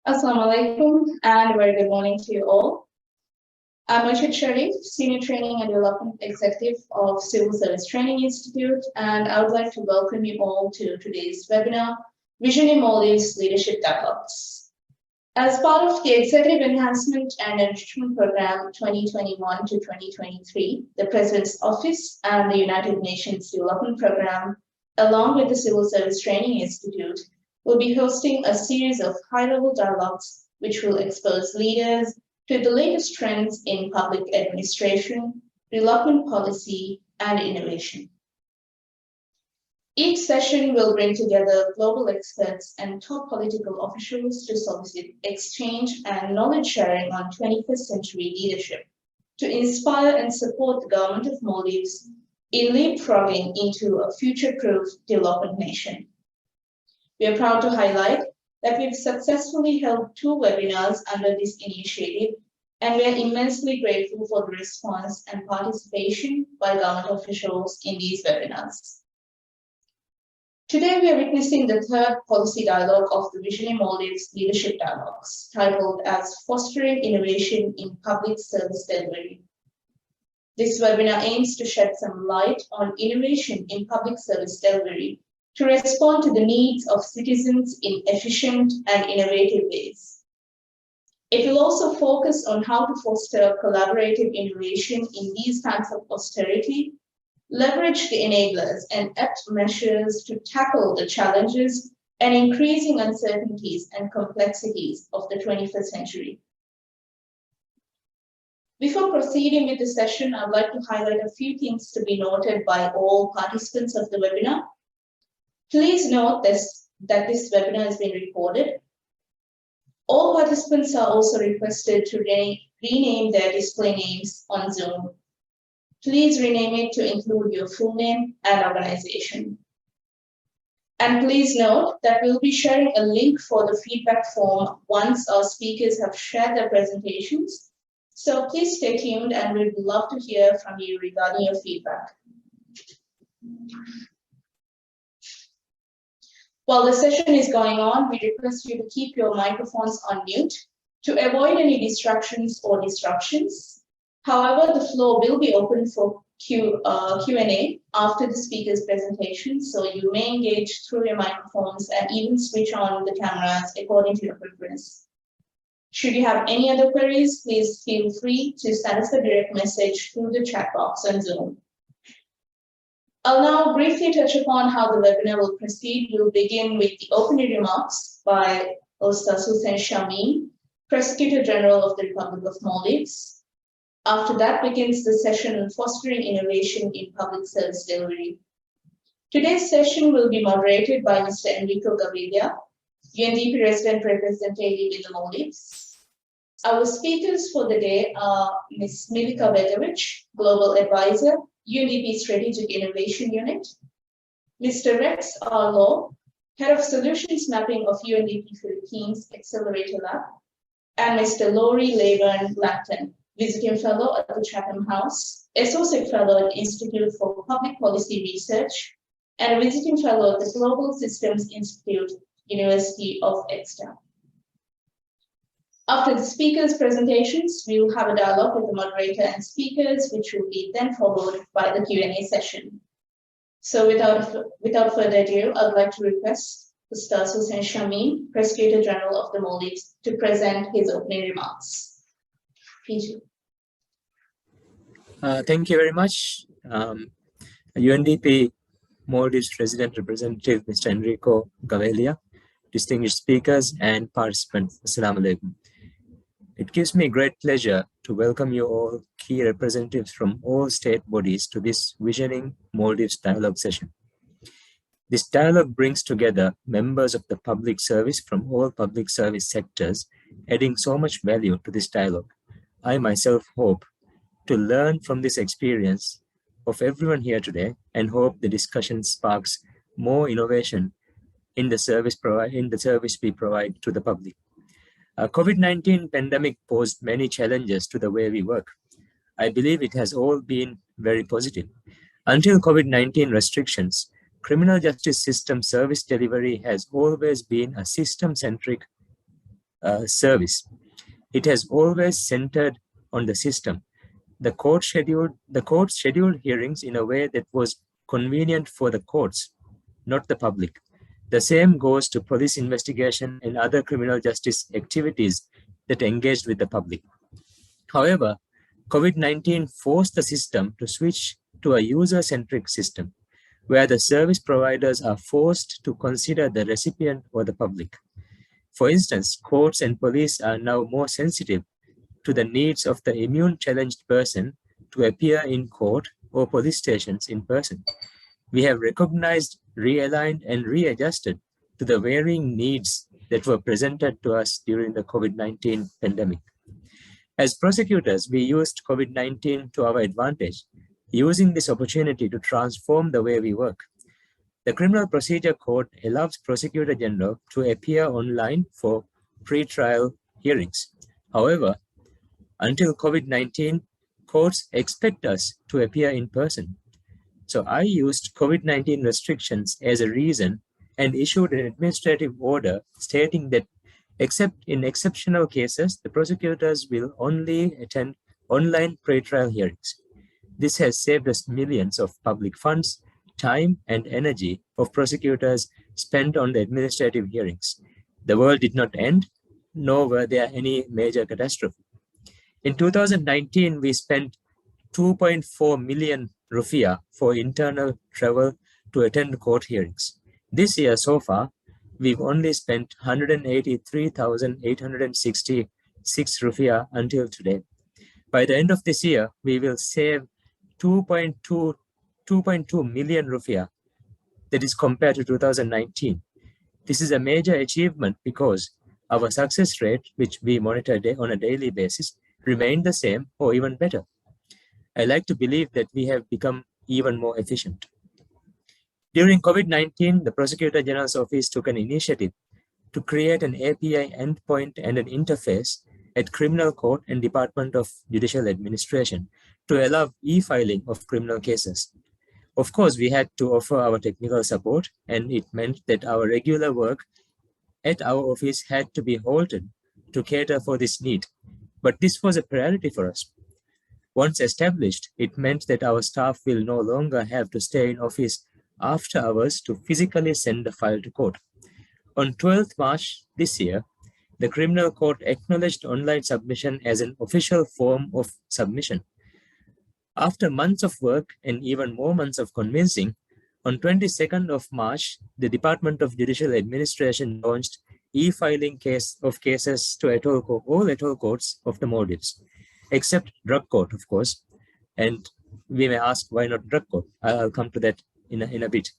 Assalamu alaikum and a very good morning to you all. I'm Arshid Sharif, Senior Training and Development Executive of Civil Service Training Institute, and I would like to welcome you all to today's webinar, Visioning Maldives Leadership Dialogues. As part of the Executive Enhancement and Enrichment Program 2021 to 2023, the President's Office and the United Nations Development Program, along with the Civil Service Training Institute, will be hosting a series of high-level dialogues which will expose leaders to the latest trends in public administration, development policy, and innovation. Each session will bring together global experts and top political officials to solicit exchange and knowledge sharing on 21st century leadership to inspire and support the government of Maldives in leapfrogging into a future-proof development nation. We are proud to highlight that we've successfully held 2 webinars under this initiative, and we are immensely grateful for the response and participation by government officials in these webinars. Today, we are witnessing the 3rd policy dialogue of the Visioning Maldives Leadership Dialogues, titled as Fostering Innovation in Public Service Delivery. This webinar aims to shed some light on innovation in public service delivery to respond to the needs of citizens in efficient and innovative ways. It will also focus on how to foster collaborative innovation in these times of austerity, leverage the enablers and apt measures to tackle the challenges and increasing uncertainties and complexities of the 21st century. Before proceeding with the session, I'd like to highlight a few things to be noted by all participants of the webinar. Please note that this webinar is being recorded. All participants are also requested to rename their display names on Zoom. Please rename it to include your full name and organization. And please note that we'll be sharing a link for the feedback form once our speakers have shared their presentations. So please stay tuned and we'd love to hear from you regarding your feedback. While the session is going on, we request you to keep your microphones on mute to avoid any distractions or disruptions. However, the floor will be open for Q&A after the speaker's presentation, so you may engage through your microphones and even switch on the cameras according to your preference. Should you have any other queries, please feel free to send us a direct message through the chat box on Zoom. I'll now briefly touch upon how the webinar will proceed. We'll begin with the opening remarks by Ustaz Hussein Shameen, Prosecutor General of the Republic of Maldives. After that begins the session on fostering innovation in public service delivery. Today's session will be moderated by Mr. Enrico Gaviria, UNDP Resident Representative in the Maldives. Our speakers for the day are Ms. Milika Vedovic, Global Advisor, UNDP Strategic Innovation Unit, Mr. Rex R. Law, Head of Solutions Mapping of UNDP Philippines Accelerator Lab, and Mr. Laurie Leyburn Blackton, Visiting Fellow at the Chatham House, Associate Fellow at Institute for Public Policy Research, and a Visiting Fellow at the Global Systems Institute, University of Exeter. After the speakers' presentations, we will have a dialogue with the moderator and speakers, which will be then followed by the Q&A session. So without further ado, I'd like to request Ustaz Hussein Shameen, Prosecutor General of the Maldives, to present his opening remarks. Please. Thank you very much. UNDP Maldives Resident Representative, Mr. Enrico Gaviria, distinguished speakers and participants, Assalamu alaikum. It gives me great pleasure to welcome you all key representatives from all state bodies to this Visioning Maldives Dialogue session. This dialogue brings together members of the public service from all public service sectors, adding so much value to this dialogue. I myself hope to learn from this experience of everyone here today and hope the discussion sparks more innovation in the service we provide to the public. COVID-19 pandemic posed many challenges to the way we work. I believe it has all been very positive. Until COVID-19 restrictions, criminal justice system service delivery has always been a system-centric service. It has always centered on the system. The court scheduled hearings in a way that was convenient for the courts, not the public. The same goes to police investigation and other criminal justice activities that engaged with the public. However, COVID-19 forced the system to switch to a user-centric system, where the service providers are forced to consider the recipient or the public. For instance, courts and police are now more sensitive to the needs of the immune-challenged person to appear in court or police stations in person. We have recognized, realigned, and readjusted to the varying needs that were presented to us during the COVID-19 pandemic. As prosecutors, we used COVID-19 to our advantage, using this opportunity to transform the way we work. The Criminal Procedure Code allows Prosecutor General to appear online for pre-trial hearings. However, until COVID-19, courts expect us to appear in person. So I used COVID-19 restrictions as a reason and issued an administrative order stating that except in exceptional cases, the prosecutors will only attend online pre-trial hearings. This has saved us millions of public funds, time, and energy of prosecutors spent on the administrative hearings. The world did not end, nor were there any major catastrophe. In 2019, we spent 2.4 million rupiah for internal travel to attend court hearings. This year so far, we've only spent 183,866 rupiah until today. By the end of this year, we will save 2.2 million rupiah, that is compared to 2019. This is a major achievement because our success rate, which we monitor on a daily basis, remained the same or even better. I like to believe that we have become even more efficient. During COVID-19, the Prosecutor General's Office took an initiative to create an API endpoint and an interface at Criminal Court and Department of Judicial Administration to allow e-filing of criminal cases. Of course, we had to offer our technical support, and it meant that our regular work at our office had to be halted to cater for this need. But this was a priority for us. Once established, it meant that our staff will no longer have to stay in office after hours to physically send the file to court. On 12th March this year, the Criminal Court acknowledged online submission as an official form of submission. After months of work and even more months of convincing, on 22nd of March, the Department of Judicial Administration launched e-filing cases to all atoll courts of the Maldives, except drug court, of course. And we may ask, why not drug court? I'll come to that in a bit.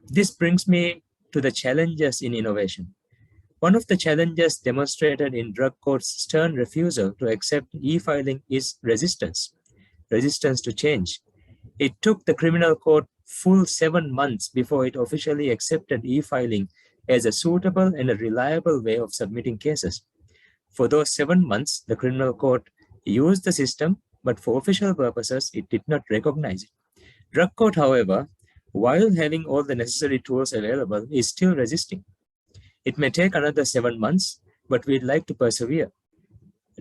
This brings me to the challenges in innovation. One of the challenges demonstrated in drug court's stern refusal to accept e-filing is resistance to change. It took the criminal court full 7 months before it officially accepted e-filing as a suitable and a reliable way of submitting cases. For those 7 months, the criminal court used the system, but for official purposes, it did not recognize it. Drug court, however, while having all the necessary tools available, is still resisting. It may take another 7 months, but we'd like to persevere.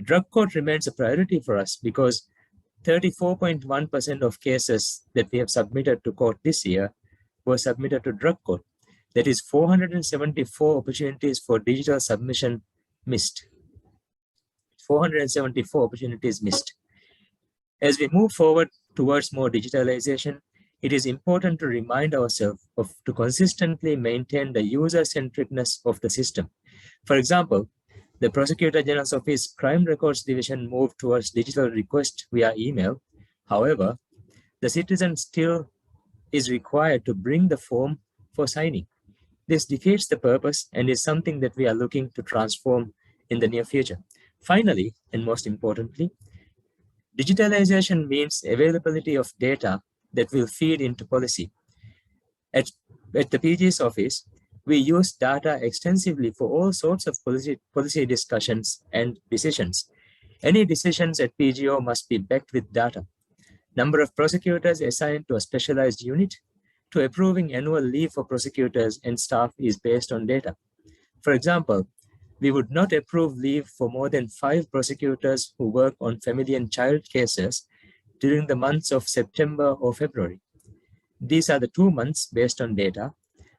Drug court remains a priority for us because 34.1% of cases that we have submitted to court this year were submitted to drug court. That is 474 opportunities for digital submission missed. 474 opportunities missed. As we move forward towards more digitalization, it is important to remind ourselves to consistently maintain the user-centricness of the system. For example, the Prosecutor General's Office Crime Records Division moved towards digital request via email. However, the citizen still is required to bring the form for signing. This defeats the purpose and is something that we are looking to transform in the near future. Finally, and most importantly, digitalization means availability of data that will feed into policy. At the PG's office, we use data extensively for all sorts of policy discussions and decisions. Any decisions at PGO must be backed with data. Number of prosecutors assigned to a specialized unit to approving annual leave for prosecutors and staff is based on data. For example, we would not approve leave for more than 5 prosecutors who work on family and child cases during the months of September or February. These are the 2 months based on data.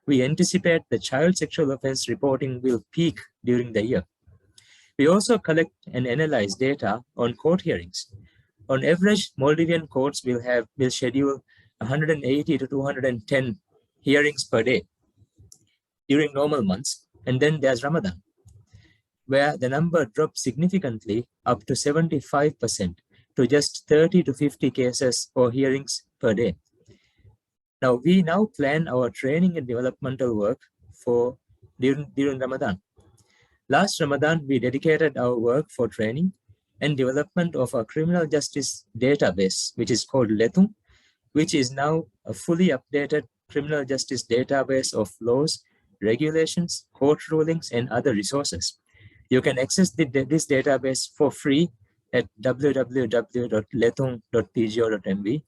We anticipate the child sexual offense reporting will peak during the year. We also collect and analyze data on court hearings. On average, Maldivian courts will schedule 180 to 210 hearings per day during normal months, and then there's Ramadan, where the number drops significantly up to 75% to just 30 to 50 cases or hearings per day. Now, we now plan our training and developmental work for during Ramadan. Last Ramadan, we dedicated our work for training and development of our criminal justice database, which is called Letung, which is now a fully updated criminal justice database of laws, regulations, court rulings, and other resources. You can access this database for free at www.letung.pgo.mv,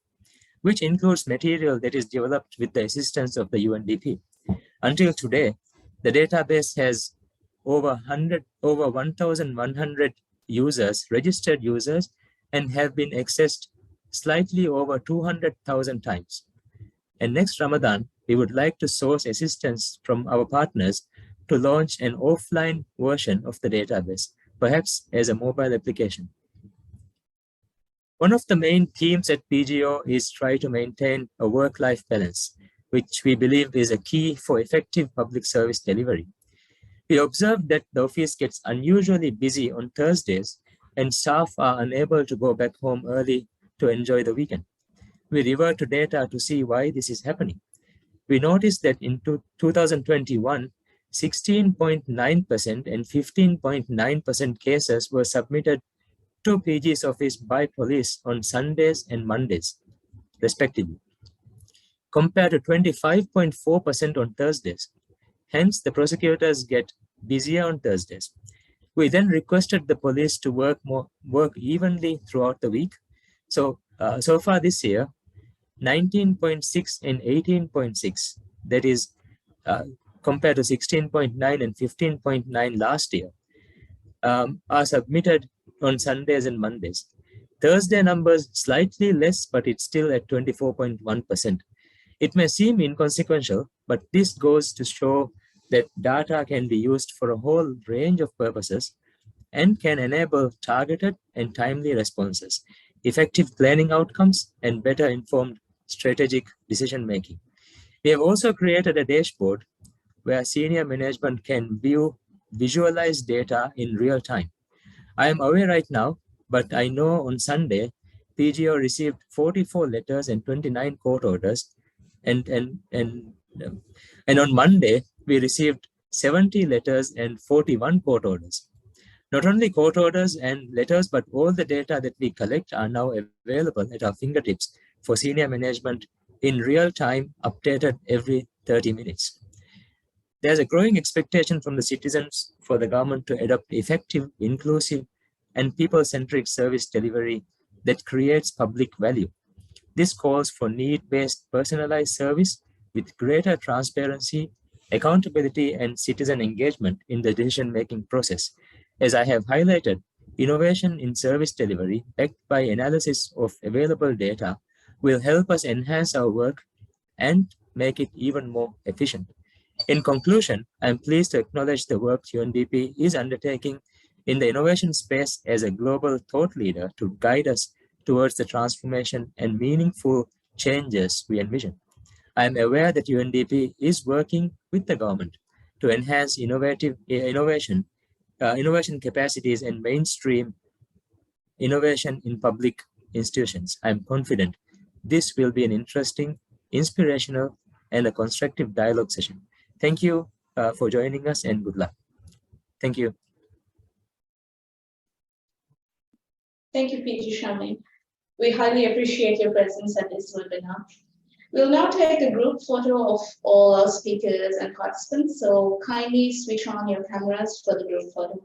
which includes material that is developed with the assistance of the UNDP. Until today, the database has over 1,100 users, registered users, and have been accessed slightly over 200,000 times. And next Ramadan, we would like to source assistance from our partners to launch an offline version of the database, perhaps as a mobile application. One of the main themes at PGO is try to maintain a work-life balance, which we believe is a key for effective public service delivery. We observed that the office gets unusually busy on Thursdays and staff are unable to go back home early to enjoy the weekend. We revert to data to see why this is happening. We noticed that in 2021, 16.9% and 15.9% cases were submitted to PG's office by police on Sundays and Mondays, respectively, compared to 25.4% on Thursdays. Hence, the prosecutors get busier on Thursdays. We then requested the police to work evenly throughout the week. So far this year, 19.6 and 18.6, that is compared to 16.9 and 15.9 last year, are submitted on Sundays and Mondays. Thursday numbers slightly less, but it's still at 24.1%. It may seem inconsequential, but this goes to show that data can be used for a whole range of purposes and can enable targeted and timely responses, effective planning outcomes, and better informed strategic decision-making. We have also created a dashboard where senior management can visualize data in real time. I am away right now, but I know on Sunday, PGO received 44 letters and 29 court orders, and on Monday, we received 70 letters and 41 court orders. Not only court orders and letters, but all the data that we collect are now available at our fingertips for senior management in real time, updated every 30 minutes. There's a growing expectation from the citizens for the government to adopt effective, inclusive, and people-centric service delivery that creates public value. This calls for need-based personalized service with greater transparency, accountability, and citizen engagement in the decision-making process. As I have highlighted, innovation in service delivery backed by analysis of available data will help us enhance our work and make it even more efficient. In conclusion, I am pleased to acknowledge the work UNDP is undertaking in the innovation space as a global thought leader to guide us towards the transformation and meaningful changes we envision. I am aware that UNDP is working with the government to enhance innovation capacities and mainstream innovation in public institutions. I am confident this will be an interesting, inspirational, and a constructive dialogue session. Thank you for joining us, and good luck. Thank you. Thank you, PG Shamli. We highly appreciate your presence at this webinar. We'll now take a group photo of all our speakers and participants, so kindly switch on your cameras for the group photo.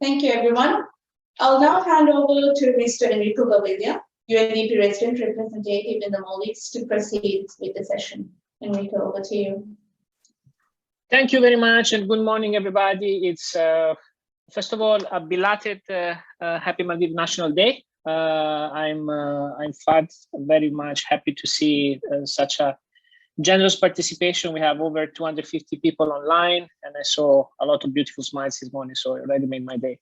Thank you, everyone. I'll now hand over to Mr. Enrico Gavilia, UNDP Resident Representative in the Maldives, to proceed with the session. Enrico, over to you. Thank you very much, and good morning, everybody. It's first of all a belated Happy Maldives National Day. I'm very much happy to see such a generous participation. We have over 250 people online, and I saw a lot of beautiful smiles this morning, so it already made my day.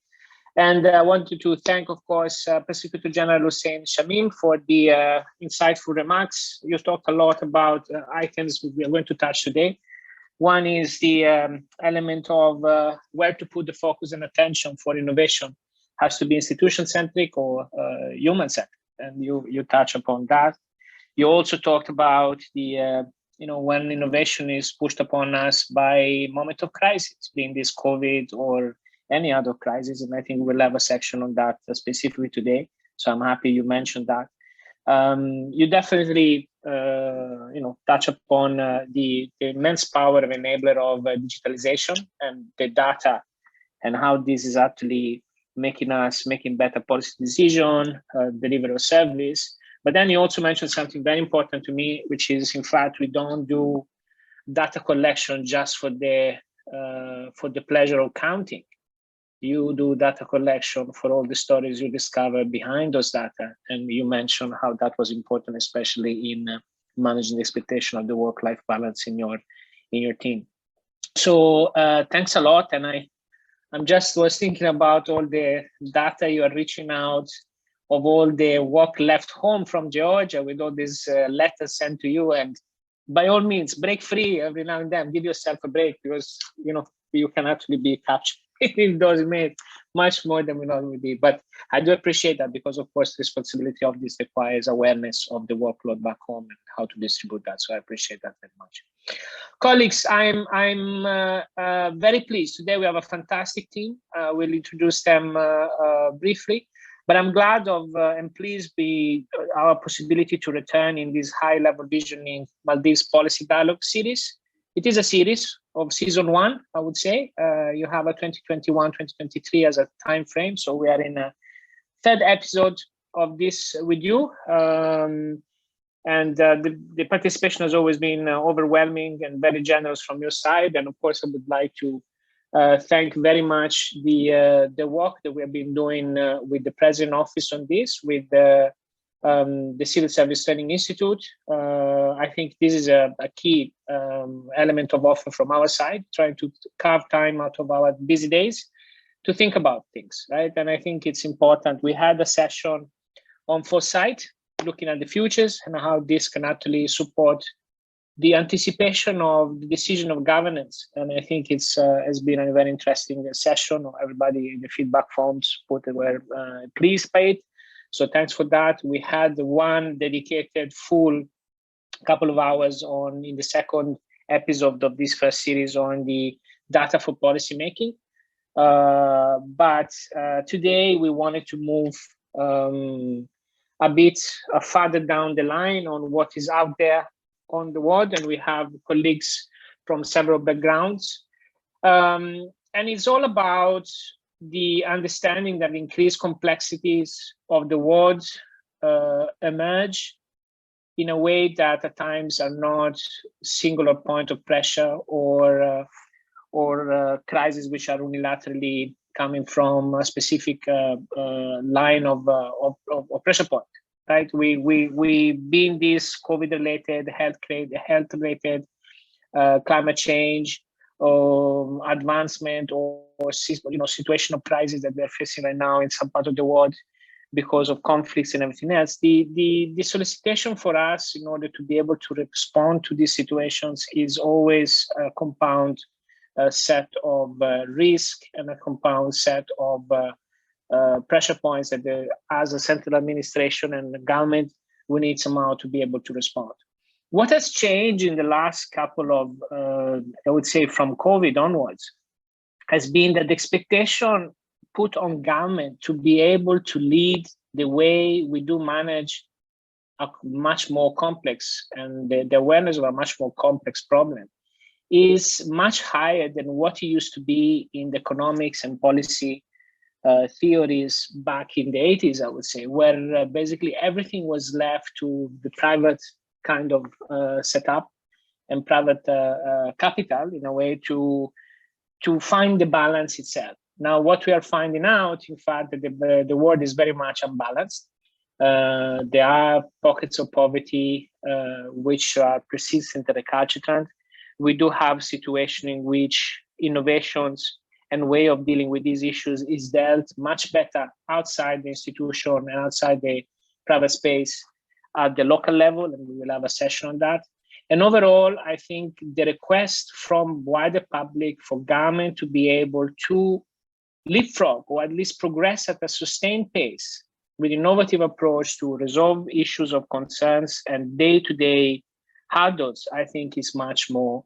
And I wanted to thank, of course, Prosecutor General Hussein Shamim for the insightful remarks. You talked a lot about items we are going to touch today. One is the element of where to put the focus and attention for innovation. Has to be institution-centric or human-centric, and you touch upon that. You also talked about the when innovation is pushed upon us by moment of crisis, being this COVID or any other crisis, and I think we'll have a section on that specifically today. So I'm happy you mentioned that. You definitely touch upon the immense power of enabler of digitalization and the data, and how this is actually making better policy decision, deliver a service. But then you also mentioned something very important to me, which is, in fact, we don't do data collection just for the pleasure of counting. You do data collection for all the stories you discover behind those data, and you mentioned how that was important, especially in managing the expectation of the work-life balance in your team. So thanks a lot, and I'm just was thinking about all the data you are reaching out of all the work left home from Georgia with all these letters sent to you, and by all means, break free every now and then. Give yourself a break, because you can actually be captured in those emails much more than we normally be. But I do appreciate that, because of course, responsibility of this requires awareness of the workload back home and how to distribute that. So I appreciate that very much. Colleagues, I'm very pleased. Today we have a fantastic team. We'll introduce them briefly. But I'm glad of and pleased by our possibility to return in this high-level Visioning Maldives Policy Dialogue series. It is a series of season 1, I would say. You have a 2021-2023 as a time frame. So we are in a third episode of this with you. And the participation has always been overwhelming and very generous from your side. And of course, I would like to thank very much the work that we have been doing with the President Office on this, with the Civil Service Training Institute. I think this is a key element of offer from our side, trying to carve time out of our busy days to think about things, right? And I think it's important. We had a session on foresight, looking at the futures and how this can actually support the anticipation of the decision of governance. And I think it's has been a very interesting session. Everybody in the feedback forms were pleased by it. So thanks for that. We had one dedicated full couple of hours in the second episode of this first series on the data for policy making. But today we wanted to move a bit further down the line on what is out there on the world, and we have colleagues from several backgrounds. And it's all about the understanding that increased complexities of the world emerge in a way that at times are not singular point of pressure or crises which are unilaterally coming from a specific line of pressure point. Right, we being this COVID-related, health-related, climate change, advancement, or situation of crisis that we're facing right now in some part of the world because of conflicts and everything else. The solicitation for us in order to be able to respond to these situations is always a compound set of risk and a compound set of pressure points that as a central administration and the government, we need somehow to be able to respond. What has changed in the last couple of, I would say from COVID onwards, has been that the expectation put on government to be able to lead the way we do manage a much more complex, and the awareness of a much more complex problem is much higher than what it used to be in the economics and policy theories back in the 80s, I would say, where basically everything was left to the private kind of setup and private capital in a way to find the balance itself. Now, what we are finding out, in fact, that the world is very much unbalanced. There are pockets of poverty which are persistent and recalcitrant. We do have situations in which innovations and way of dealing with these issues is dealt much better outside the institution and outside the private space at the local level, and we will have a session on that. And overall, I think the request from wider public for government to be able to leapfrog or at least progress at a sustained pace with innovative approach to resolve issues of concerns and day-to-day hurdles, I think is much more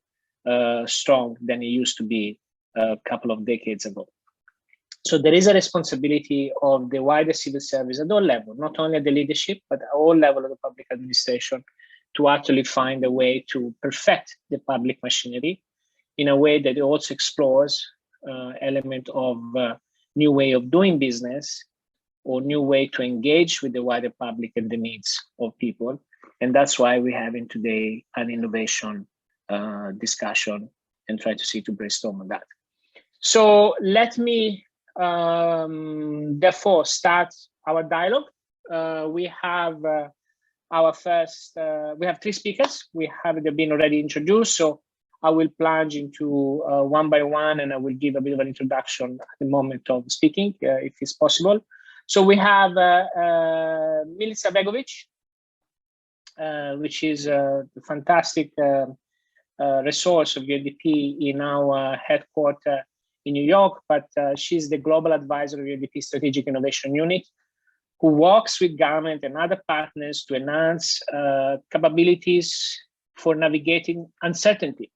strong than it used to be a couple of decades ago. So there is a responsibility of the wider civil service at all levels, not only at the leadership, but at all levels of the public administration, to actually find a way to perfect the public machinery in a way that it also explores element of new way of doing business or new way to engage with the wider public and the needs of people. And that's why we're having today an innovation discussion and try to see to brainstorm on that. So let me therefore start our dialogue. We have our first, we have 3 speakers. They've been already introduced. So I will plunge into one by one, and I will give a bit of an introduction at the moment of speaking, if it's possible. So we have Milica Begovic, which is a fantastic resource of UNDP in our headquarters in New York, but she's the global advisor of UNDP Strategic Innovation Unit, who works with government and other partners to enhance capabilities for navigating uncertainty.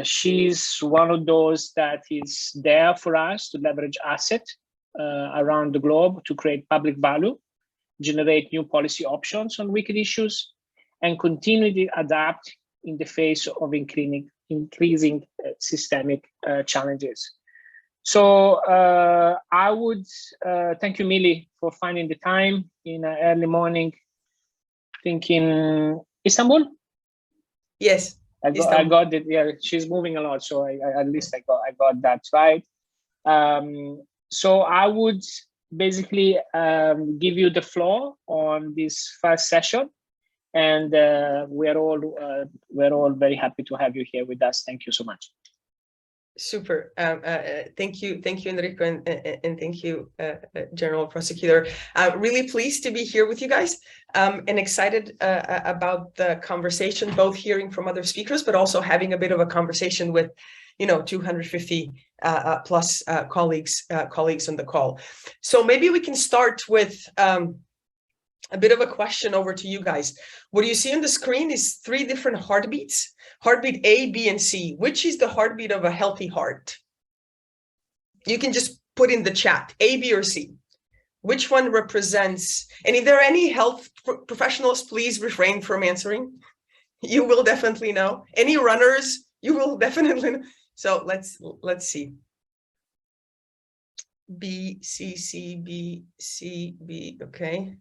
She's one of those that is there for us to leverage assets around the globe to create public value, generate new policy options on wicked issues, and continue to adapt in the face of increasing systemic challenges. So I would thank you, Mili, for finding the time in an early morning. Thinking Istanbul? Yes. I got it. Yeah, she's moving a lot, so at least I got that right. So I would basically give you the floor on this first session, and we're all very happy to have you here with us. Thank you so much. Super. Thank you, Enrico, and thank you, General Prosecutor. Really pleased to be here with you guys, and excited about the conversation, both hearing from other speakers, but also having a bit of a conversation with, 250 plus colleagues on the call. So maybe we can start with a bit of a question over to you guys. What you see on the screen is 3 different heartbeats. Heartbeat A, B, and C. Which is the heartbeat of a healthy heart? You can just put in the chat, A, B, or C. Which one represents, and if there are any health professionals, please refrain from answering. You will definitely know. Any runners, you will definitely know. So let's see. B, C, C, B, C, B, okay.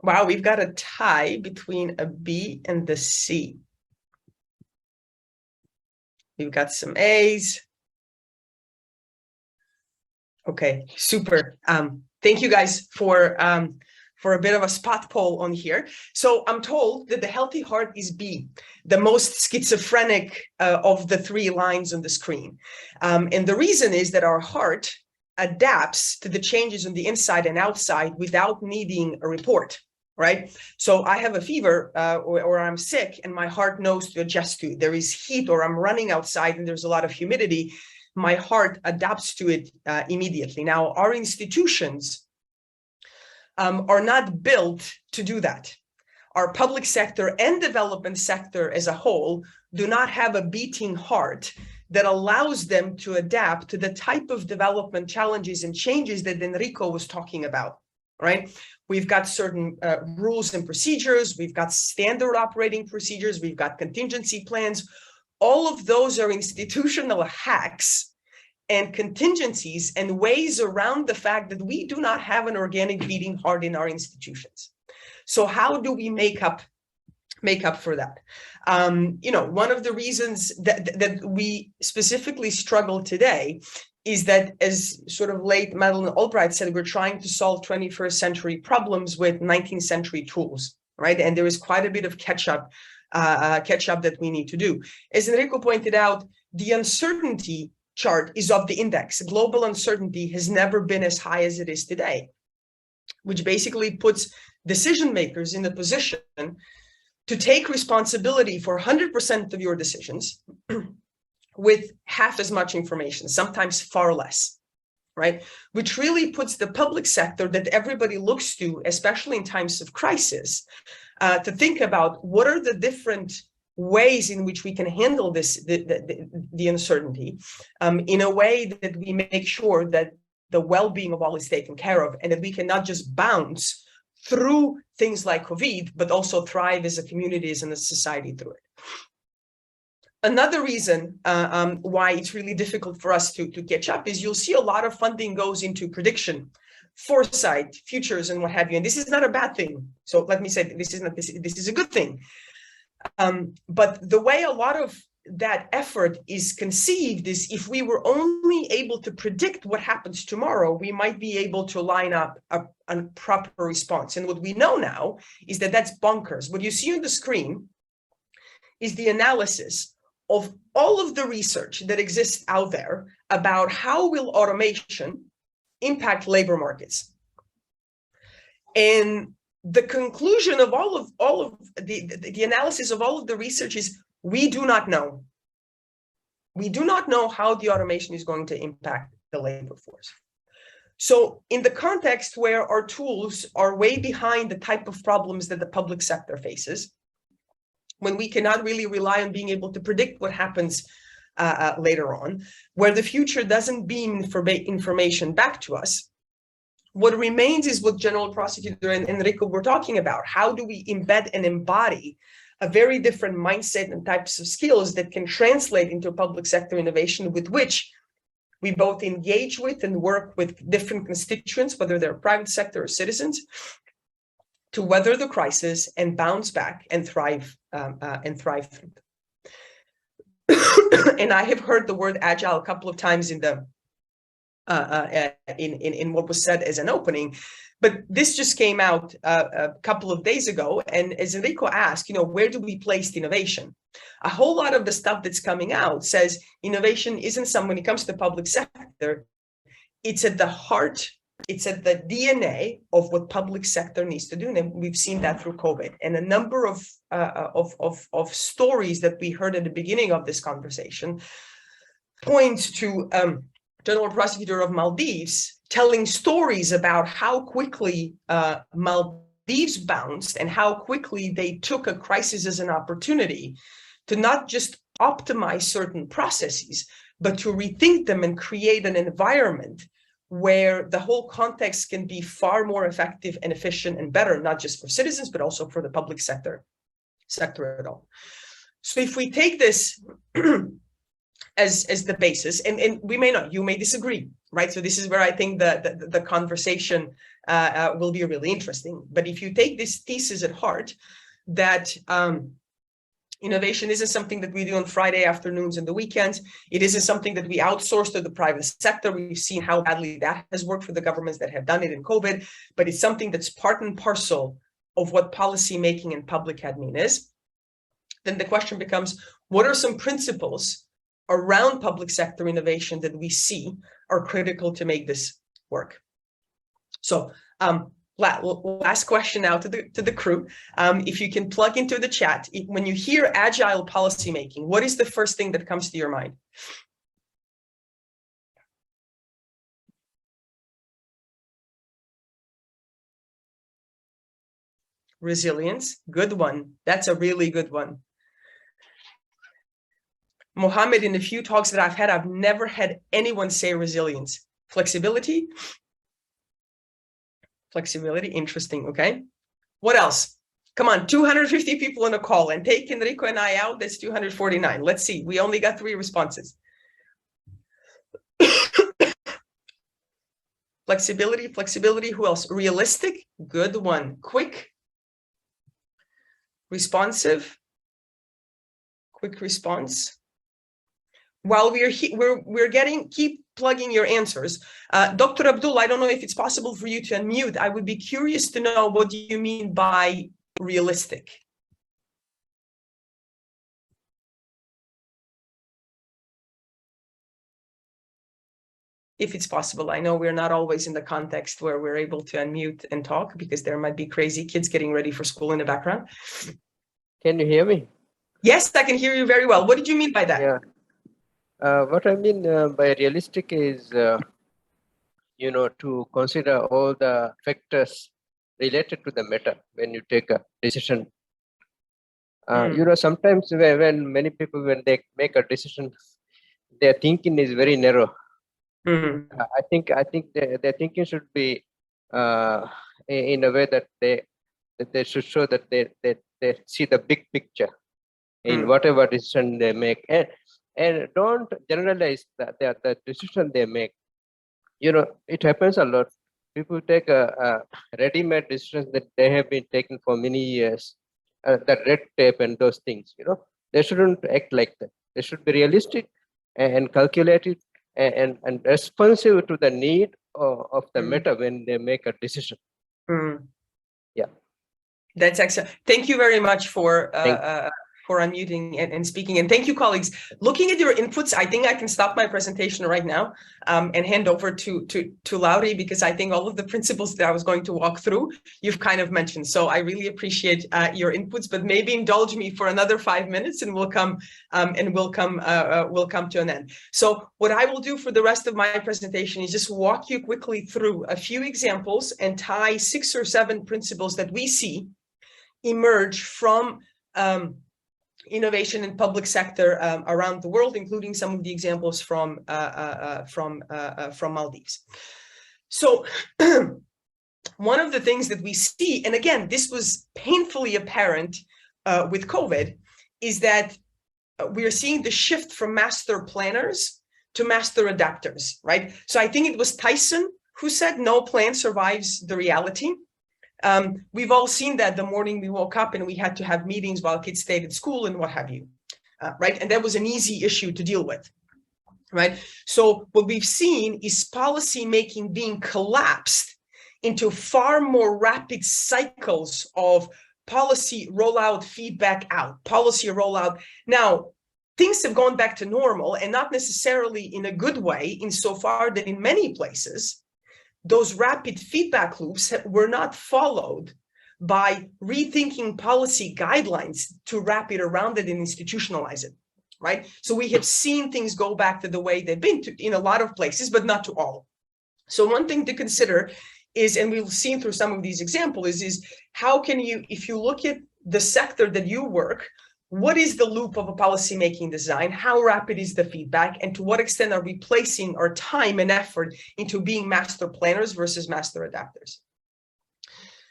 Wow, we've got a tie between a B and the C. We've got some A's. Okay, super. Thank you guys for a bit of a spot poll on here. So I'm told that the healthy heart is B, the most schizophrenic of the 3 lines on the screen. And the reason is that our heart adapts to the changes on the inside and outside without needing a report. Right? So I have a fever or I'm sick and my heart knows to adjust to it. There is heat or I'm running outside and there's a lot of humidity. My heart adapts to it immediately. Now, our institutions are not built to do that. Our public sector and development sector as a whole do not have a beating heart that allows them to adapt to the type of development challenges and changes that Enrico was talking about. Right? We've got certain rules and procedures. We've got standard operating procedures. We've got contingency plans. All of those are institutional hacks and contingencies and ways around the fact that we do not have an organic beating heart in our institutions. So how do we make up for that? One of the reasons that we specifically struggle today is that, as sort of late Madeleine Albright said, we're trying to solve 21st century problems with 19th century tools, right? And there is quite a bit of catch up that we need to do. As Enrico pointed out, the uncertainty chart is of the index. Global uncertainty has never been as high as it is today, which basically puts decision makers in a position to take responsibility for 100% of your decisions with half as much information, sometimes far less, right? Which really puts the public sector that everybody looks to, especially in times of crisis, to think about what are the different ways in which we can handle this, the uncertainty, in a way that we make sure that the well-being of all is taken care of, and that we can not just bounce through things like COVID, but also thrive as a community, as a society through it. Another reason why it's really difficult for us to catch up is you'll see a lot of funding goes into prediction, foresight, futures, and what have you. And this is not a bad thing. So let me say this is a good thing. But the way a lot of that effort is conceived is, if we were only able to predict what happens tomorrow, we might be able to line up a proper response. And what we know now is that that's bonkers. What you see on the screen is the analysis of all of the research that exists out there about how will automation impact labor markets. And the conclusion of all of the analysis of all of the research is, we do not know. We do not know how the automation is going to impact the labor force. So in the context where our tools are way behind the type of problems that the public sector faces, when we cannot really rely on being able to predict what happens later on, where the future doesn't beam information back to us, what remains is what General Prosecutor and Enrico were talking about. How do we embed and embody a very different mindset and types of skills that can translate into public sector innovation, with which we both engage with and work with different constituents, whether they're private sector or citizens, to weather the crisis and bounce back and thrive through it. And I have heard the word agile a couple of times in what was said as an opening, but this just came out a couple of days ago. And as Enrico asked, where do we place innovation? A whole lot of the stuff that's coming out says innovation isn't something, when it comes to the public sector, it's at the heart, it's at the DNA of what public sector needs to do. And we've seen that through COVID. And a number of stories that we heard at the beginning of this conversation points to General Prosecutor of Maldives telling stories about how quickly Maldives bounced and how quickly they took a crisis as an opportunity to not just optimize certain processes, but to rethink them and create an environment where the whole context can be far more effective and efficient and better, not just for citizens, but also for the public sector at all. So if we take this as the basis, and we may not, you may disagree, right? So this is where I think the conversation will be really interesting. But if you take this thesis at heart, that innovation isn't something that we do on Friday afternoons and the weekends. It isn't something that we outsource to the private sector. We've seen how badly that has worked for the governments that have done it in COVID, but it's something that's part and parcel of what policy making and public admin is. Then the question becomes, what are some principles around public sector innovation that we see are critical to make this work? So last question now to the crew. If you can plug into the chat, when you hear agile policymaking, what is the first thing that comes to your mind? Resilience, good one. That's a really good one. Mohammed, in the few talks that I've had, I've never had anyone say resilience. Flexibility. Flexibility, interesting, okay. What else? Come on, 250 people on a call, and take Enrico and I out, that's 249. Let's see, we only got 3 responses. Flexibility, flexibility. Who else? Realistic. Good one. Quick. Responsive. Quick response. While we're getting, keep plugging your answers. Dr. Abdul, I don't know if it's possible for you to unmute. I would be curious to know, what do you mean by realistic? If it's possible. I know we're not always in the context where we're able to unmute and talk, because there might be crazy kids getting ready for school in the background. Can you hear me? Yes, I can hear you very well. What did you mean by that? Yeah. What I mean by realistic is, to consider all the factors related to the matter when you take a decision. Sometimes when many people, when they make a decision, their thinking is very narrow. I think their thinking should be in a way that they should show that they see the big picture in whatever decision they make, and don't generalize the decision they make. It happens a lot. People take a ready-made decisions that they have been taken for many years, that red tape and those things. They shouldn't act like that. They should be realistic and calculated and responsive to the need of the matter when they make a decision. Yeah, that's excellent. Thank you very much for unmuting and speaking. And thank you, colleagues. Looking at your inputs, I think I can stop my presentation right now and hand over to Lauri, because I think all of the principles that I was going to walk through, you've kind of mentioned. So I really appreciate your inputs, but maybe indulge me for another 5 minutes and we'll come to an end. So what I will do for the rest of my presentation is just walk you quickly through a few examples and tie 6 or 7 principles that we see emerge from innovation in public sector around the world, including some of the examples from Maldives. So one of the things that we see, and again, this was painfully apparent with COVID, is that we are seeing the shift from master planners to master adapters, right? So I think it was Tyson who said, no plan survives the reality. We've all seen that the morning we woke up and we had to have meetings while kids stayed at school and what have you, right? And that was an easy issue to deal with, right? So what we've seen is policy making being collapsed into far more rapid cycles of policy rollout, feedback out, policy rollout. Now, things have gone back to normal, and not necessarily in a good way, insofar that in many places, those rapid feedback loops were not followed by rethinking policy guidelines to wrap it around it and institutionalize it, right? So we have seen things go back to the way they've been in a lot of places, but not to all. So one thing to consider is, and we've seen through some of these examples, is how can you, if you look at the sector that you work, what is the loop of a policymaking design? How rapid is the feedback? And to what extent are we placing our time and effort into being master planners versus master adapters?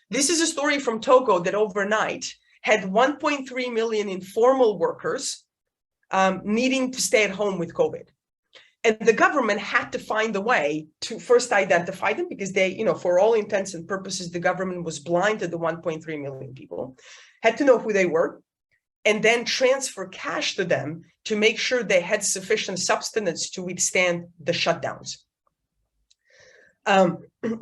This is a story from Togo that overnight had 1.3 million informal workers needing to stay at home with COVID. And the government had to find a way to first identify them, because they, for all intents and purposes, the government was blind to the 1.3 million people, had to know who they were, and then transfer cash to them to make sure they had sufficient substance to withstand the shutdowns.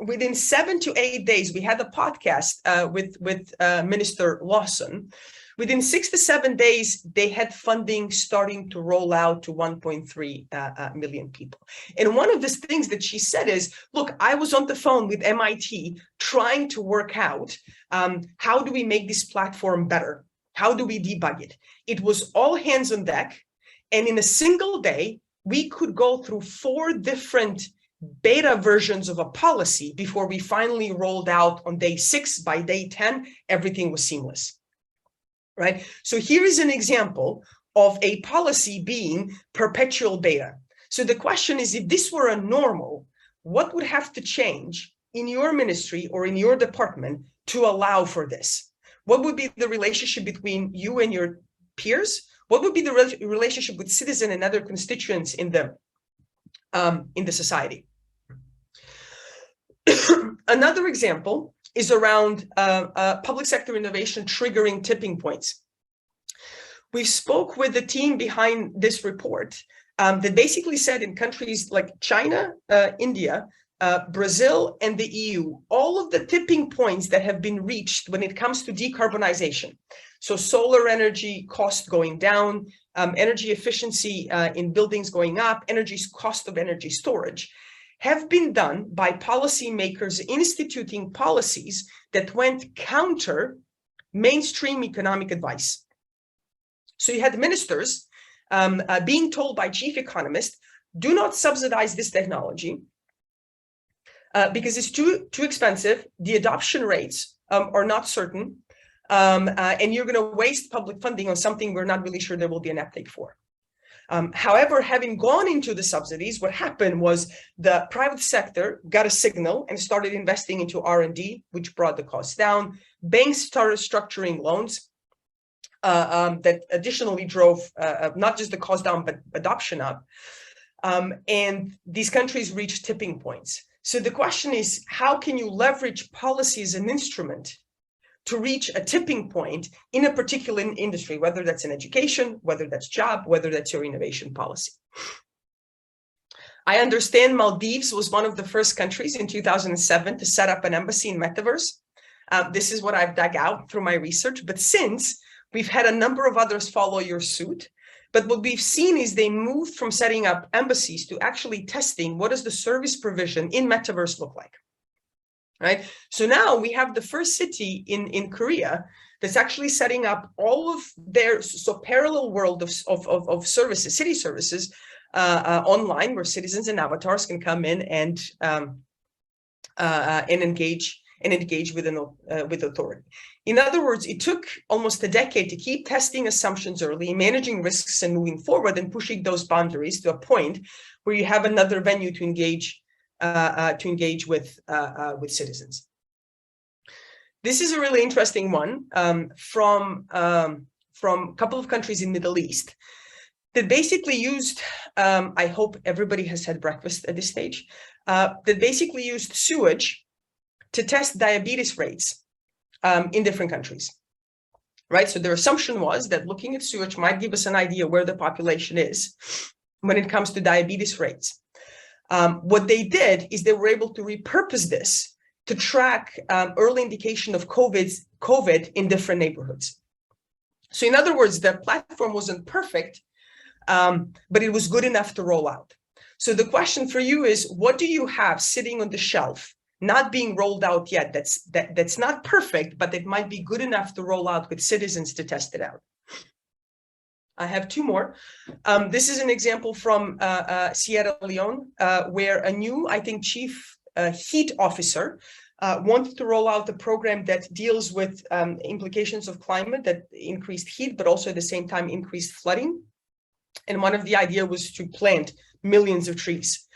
Within 7 to 8 days, we had a podcast with Minister Lawson. Within 6 to 7 days, they had funding starting to roll out to 1.3 million people. And one of the things that she said is, look, I was on the phone with MIT trying to work out how do we make this platform better? How do we debug it? It was all hands on deck. And in a single day, we could go through 4 different beta versions of a policy before we finally rolled out on day 6. By day 10, everything was seamless, right? So here is an example of a policy being perpetual beta. So the question is, if this were a normal, what would have to change in your ministry or in your department to allow for this? What would be the relationship between you and your peers? What would be the relationship with citizens and other constituents in the society? Another example is around public sector innovation triggering tipping points. We spoke with the team behind this report that basically said in countries like China, India, Brazil, and the EU, all of the tipping points that have been reached when it comes to decarbonization, so solar energy cost going down, energy efficiency in buildings going up, cost of energy storage, have been done by policymakers instituting policies that went counter mainstream economic advice. So you had ministers being told by chief economists, do not subsidize this technology because it's too expensive, the adoption rates are not certain, and you're going to waste public funding on something we're not really sure there will be an uptake for. However, having gone into the subsidies, what happened was the private sector got a signal and started investing into R&D, which brought the costs down. Banks started structuring loans that additionally drove not just the cost down, but adoption up. And these countries reached tipping points. So the question is, how can you leverage policy as an instrument to reach a tipping point in a particular industry, whether that's in education, whether that's job, whether that's your innovation policy? I understand Maldives was one of the first countries in 2007 to set up an embassy in Metaverse. This is what I've dug out through my research, but since we've had a number of others follow your suit. But what we've seen is they moved from setting up embassies to actually testing what does the service provision in Metaverse look like, right? So now we have the first city in Korea that's actually setting up all of their parallel world of services, city services online, where citizens and avatars can come in and engage with authority. In other words, it took almost a decade to keep testing assumptions early, managing risks, and moving forward and pushing those boundaries to a point where you have another venue to engage with citizens. This is a really interesting one from a couple of countries in the Middle East that basically used, I hope everybody has had breakfast at this stage, that basically used sewage to test diabetes rates in different countries, right? So their assumption was that looking at sewage might give us an idea where the population is when it comes to diabetes rates. What they did is they were able to repurpose this to track early indication of COVID in different neighborhoods. So in other words, the platform wasn't perfect, but it was good enough to roll out. So the question for you is, what do you have sitting on the shelf, not being rolled out yet, that's not perfect, but it might be good enough to roll out with citizens to test it out? I have two more. This is an example from Sierra Leone, where a new, I think, chief heat officer wanted to roll out a program that deals with implications of climate, that increased heat, but also at the same time increased flooding. And one of the ideas was to plant millions of trees.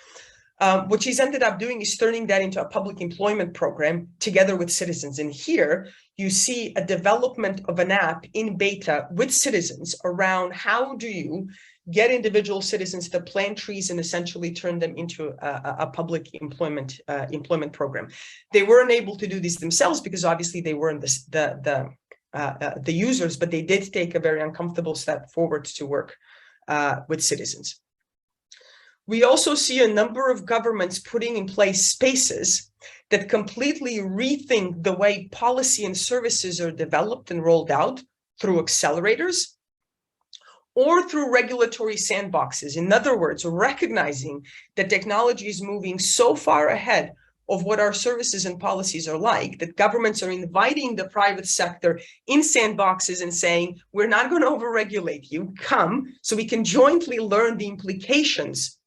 What she's ended up doing is turning that into a public employment program together with citizens. And here you see a development of an app in beta with citizens around how do you get individual citizens to plant trees and essentially turn them into a public employment program. They weren't able to do this themselves because obviously they weren't the users, but they did take a very uncomfortable step forward to work with citizens. We also see a number of governments putting in place spaces that completely rethink the way policy and services are developed and rolled out through accelerators or through regulatory sandboxes. In other words, recognizing that technology is moving so far ahead of what our services and policies are like, that governments are inviting the private sector in sandboxes and saying, we're not going to overregulate you, come, so we can jointly learn the implications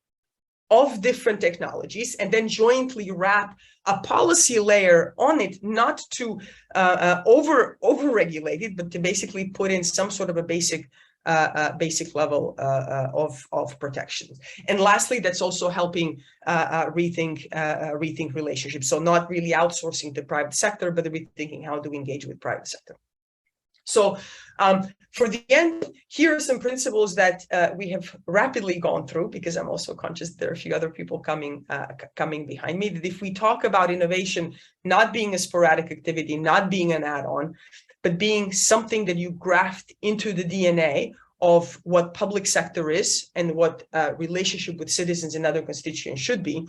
of different technologies and then jointly wrap a policy layer on it, not to over-regulate it, but to basically put in some sort of a basic level of protection. And lastly, that's also helping rethink relationships. So not really outsourcing to private sector, but rethinking how do we engage with private sector. So for the end, here are some principles that we have rapidly gone through, because I'm also conscious there are a few other people coming behind me, that if we talk about innovation not being a sporadic activity, not being an add-on, but being something that you graft into the DNA of what public sector is and what relationship with citizens and other constituents should be,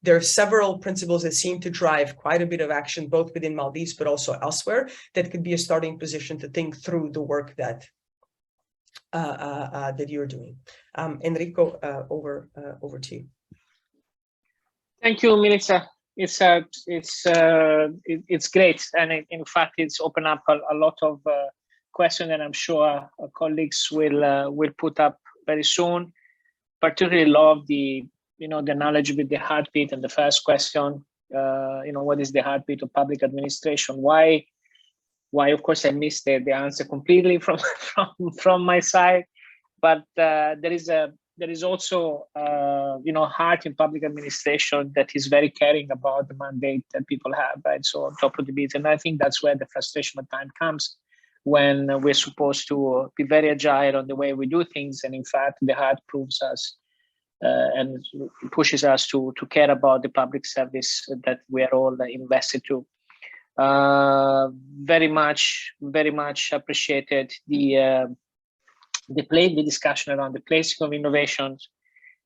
there are several principles that seem to drive quite a bit of action, both within Maldives, but also elsewhere, that could be a starting position to think through the work that that you're doing. Enrico, over to you. Thank you, Melissa. It's great, and in fact, it's opened up a lot of questions that I'm sure our colleagues will put up very soon. Particularly love the the knowledge with the heartbeat and the first question. What is the heartbeat of public administration? Why? Of course, I missed the answer completely from my side, but there is also heart in public administration that is very caring about the mandate that people have, right? So on top of the beat, and I think that's where the frustration of time comes, when we're supposed to be very agile on the way we do things, and in fact, the heart proves us and pushes us to care about the public service that we are all invested to. Very much appreciated the discussion around the placing of innovations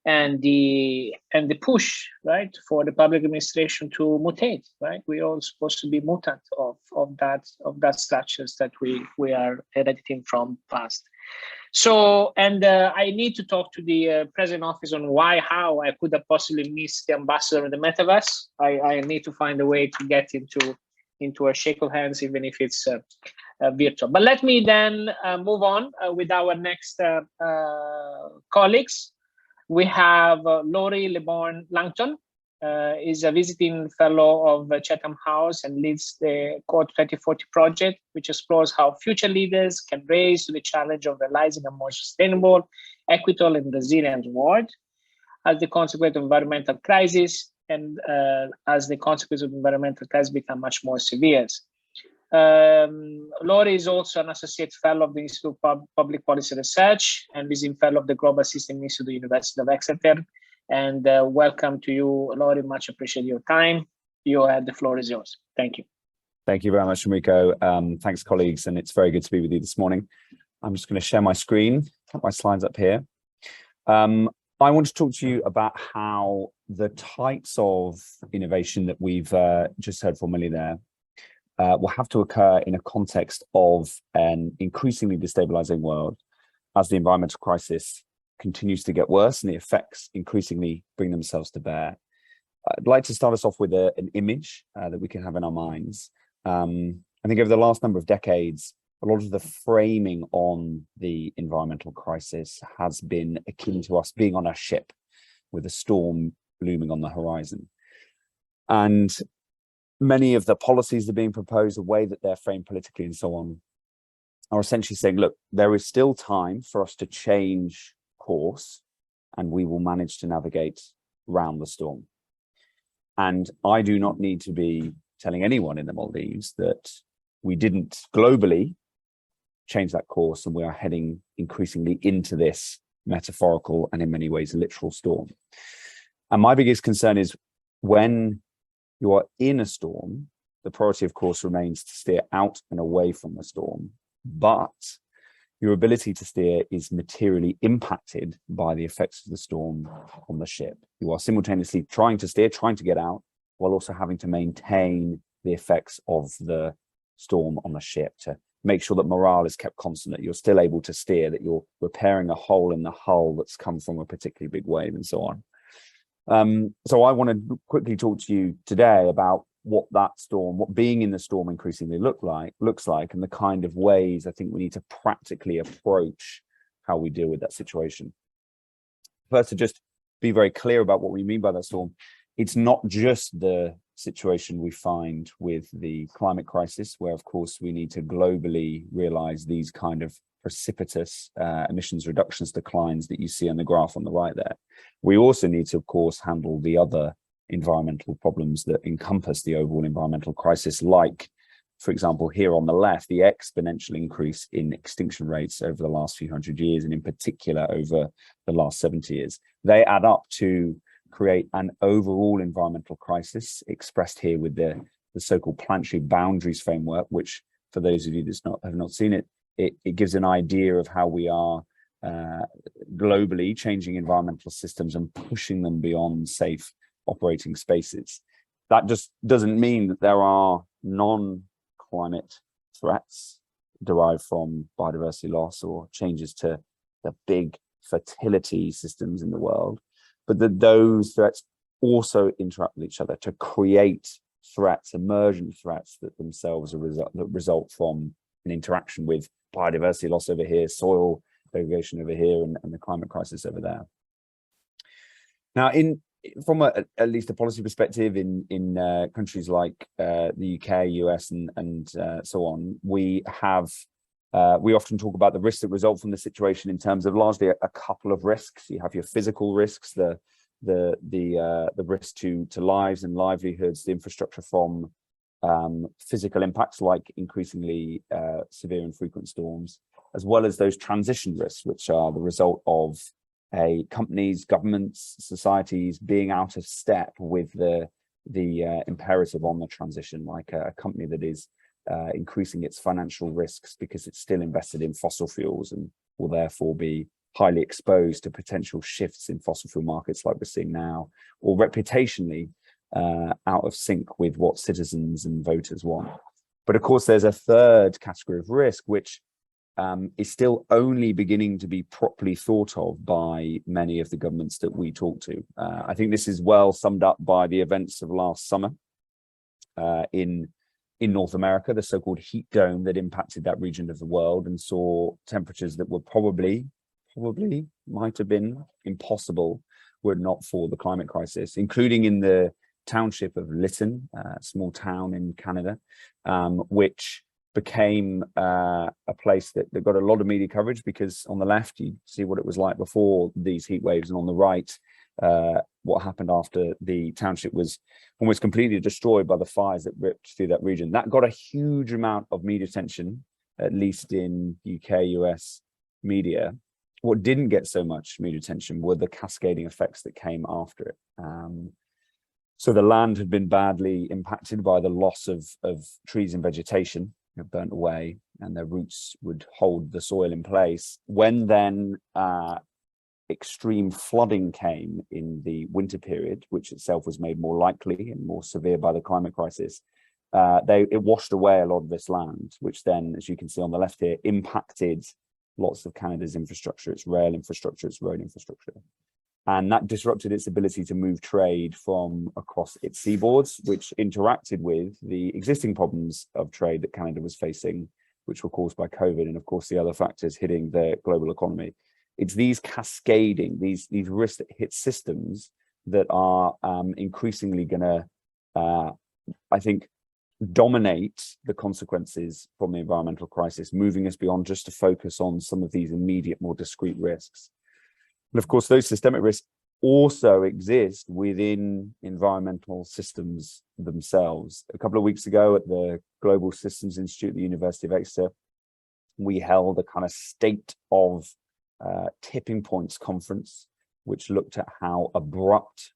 and the push, right, for the public administration to mutate, right? We're all supposed to be mutant of that structures that we are herediting from past. So, and I need to talk to the President Office on how I could have possibly missed the ambassador of the metaverse. I need to find a way to get into a shake of hands, even if it's virtual. But let me then move on with our next colleagues. We have Laurie LeBorn Langton, is a visiting fellow of Chatham House and leads the Code 2040 project, which explores how future leaders can raise to the challenge of realizing a more sustainable, equitable, and resilient world as the consequence of environmental crisis and as the consequence of environmental crisis become much more severe. Laurie is also an associate fellow of the Institute of Public Policy Research and visiting fellow of the Global System Institute of the University of Exeter. And welcome to you, Laurie. Much appreciate your time. The floor is yours. Thank you. Thank you very much, Enrico. Thanks, colleagues, and it's very good to be with you this morning. I'm just going to share my screen, put my slides up here. I want to talk to you about how the types of innovation that we've just heard formally there will have to occur in a context of an increasingly destabilizing world as the environmental crisis continues to get worse and the effects increasingly bring themselves to bear. I'd like to start us off with an image that we can have in our minds. I think over the last number of decades, a lot of the framing on the environmental crisis has been akin to us being on a ship with a storm looming on the horizon. And many of the policies that are being proposed, the way that they're framed politically and so on, are essentially saying, look, there is still time for us to change course and we will manage to navigate round the storm. And I do not need to be telling anyone in the Maldives that we didn't globally change that course and we are heading increasingly into this metaphorical and in many ways literal storm. And my biggest concern is when you are in a storm, the priority of course remains to steer out and away from the storm, but your ability to steer is materially impacted by the effects of the storm on the ship. You are simultaneously trying to steer, trying to get out, while also having to maintain the effects of the storm on the ship to make sure that morale is kept constant, that you're still able to steer, that you're repairing a hole in the hull that's come from a particularly big wave and so on. So I want to quickly talk to you today about what that storm, what being in the storm increasingly looks like, and the kind of ways I think we need to practically approach how we deal with that situation. First, to just be very clear about what we mean by that storm, it's not just the situation we find with the climate crisis, where of course we need to globally realize these kind of precipitous emissions reductions declines that you see on the graph on the right there. We also need to, of course, handle the other environmental problems that encompass the overall environmental crisis, like for example, here on the left, the exponential increase in extinction rates over the last few hundred years, and in particular over the last 70 years, they add up to create an overall environmental crisis, expressed here with the so-called planetary boundaries framework, which, for those of you that have not seen it, it gives an idea of how we are globally changing environmental systems and pushing them beyond safe operating spaces. That just doesn't mean that there are non-climate threats derived from biodiversity loss or changes to the big fertility systems in the world, but that those threats also interact with each other to create threats, emergent threats that themselves result from an interaction with biodiversity loss over here, soil degradation over here, and the climate crisis over there. Now, from at least a policy perspective, in countries like the UK, US, and so on, we often talk about the risks that result from the situation in terms of largely a couple of risks. You have your physical risks, the risk to lives and livelihoods, the infrastructure from physical impacts like increasingly severe and frequent storms, as well as those transition risks, which are the result of companies, governments, societies being out of step with the imperative on the transition, like a company that is increasing its financial risks because it's still invested in fossil fuels and will therefore be highly exposed to potential shifts in fossil fuel markets like we're seeing now, or reputationally out of sync with what citizens and voters want. But of course, there's a third category of risk, which is still only beginning to be properly thought of by many of the governments that we talk to. I think this is well summed up by the events of last summer in North America, the so-called heat dome that impacted that region of the world and saw temperatures that were probably might have been impossible were it not for the climate crisis, including in the township of Lytton, a small town in Canada, which became a place that got a lot of media coverage, because on the left you see what it was like before these heat waves, and on the right what happened after the township was almost completely destroyed by the fires that ripped through that region. That got a huge amount of media attention, at least in UK, US media. What didn't get so much media attention were the cascading effects that came after it. So the land had been badly impacted by the loss of trees and vegetation, burnt away, and their roots would hold the soil in place. When then extreme flooding came in the winter period, which itself was made more likely and more severe by the climate crisis, it washed away a lot of this land, which then, as you can see on the left here, impacted lots of Canada's infrastructure, its rail infrastructure, its road infrastructure. And that disrupted its ability to move trade from across its seaboards, which interacted with the existing problems of trade that Canada was facing, which were caused by COVID, and of course the other factors hitting the global economy. It's these cascading, these risks that hit systems that are increasingly going to, I think, dominate the consequences from the environmental crisis, moving us beyond just to focus on some of these immediate, more discrete risks. And of course, those systemic risks also exist within environmental systems themselves. A couple of weeks ago at the Global Systems Institute at the University of Exeter, we held a kind of state of tipping points conference, which looked at how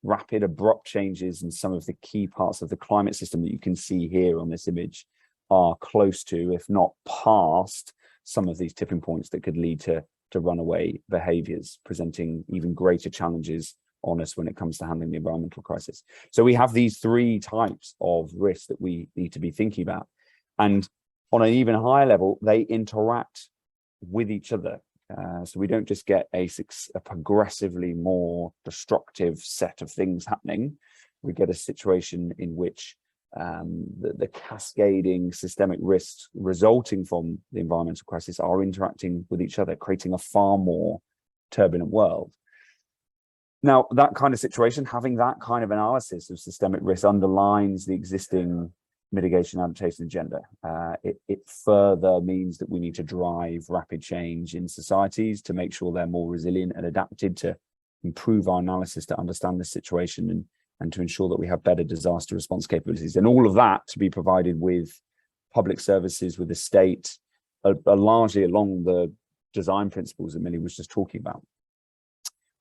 rapid, abrupt changes in some of the key parts of the climate system that you can see here on this image are close to, if not past, some of these tipping points that could lead to runaway behaviors, presenting even greater challenges on us when it comes to handling the environmental crisis. So we have these three types of risks that we need to be thinking about. And on an even higher level, they interact with each other. So we don't just get a progressively more destructive set of things happening. We get a situation in which the cascading systemic risks resulting from the environmental crisis are interacting with each other, creating a far more turbulent world. Now, that kind of situation, having that kind of analysis of systemic risk, underlines the existing mitigation adaptation agenda. It further means that we need to drive rapid change in societies to make sure they're more resilient and adapted, to improve our analysis to understand the situation, and to ensure that we have better disaster response capabilities, and all of that to be provided with public services with the state are largely along the design principles that Millie was just talking about.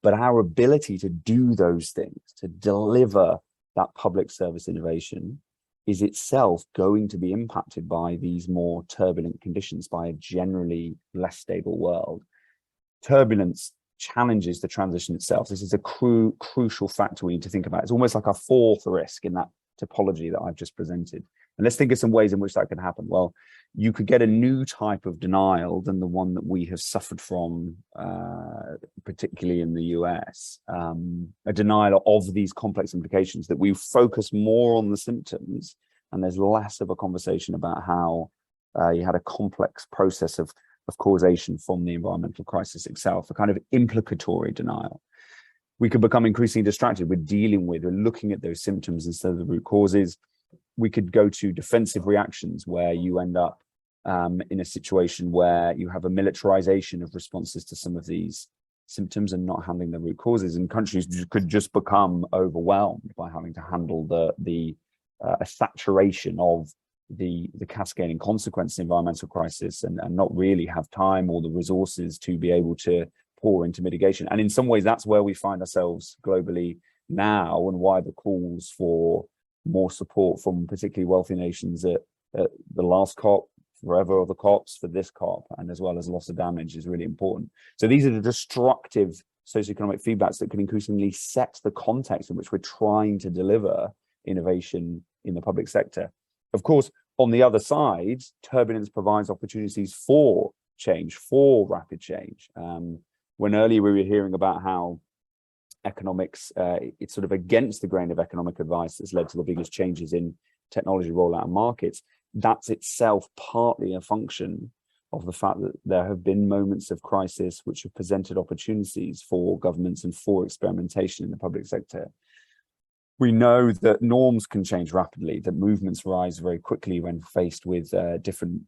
But our ability to do those things, to deliver that public service innovation, is itself going to be impacted by these more turbulent conditions, by a generally less stable world. Turbulence challenges the transition itself. This is a crucial factor we need to think about. It's almost like a fourth risk in that topology that I've just presented. And let's think of some ways in which that could happen. Well, you could get a new type of denial than the one that we have suffered from, particularly in the US, a denial of these complex implications, that we focus more on the symptoms and there's less of a conversation about how you had a complex process of causation from the environmental crisis itself, a kind of implicatory denial. We could become increasingly distracted with dealing with or looking at those symptoms instead of the root causes. We could go to defensive reactions where you end up in a situation where you have a militarization of responses to some of these symptoms and not handling the root causes, and countries could just become overwhelmed by having to handle the saturation of the cascading consequences of the environmental crisis and not really have time or the resources to be able to pour into mitigation. And in some ways, that's where we find ourselves globally now, and why the calls for more support from particularly wealthy nations at the last COP, forever other COPs, for this COP, and as well as loss of damage is really important. So these are the destructive socioeconomic feedbacks that can increasingly set the context in which we're trying to deliver innovation in the public sector. Of course, on the other side, turbulence provides opportunities for change, for rapid change. When earlier we were hearing about how economics, it's sort of against the grain of economic advice that's led to the biggest changes in technology rollout and markets, that's itself partly a function of the fact that there have been moments of crisis which have presented opportunities for governments and for experimentation in the public sector. We know that norms can change rapidly, that movements rise very quickly when faced with different,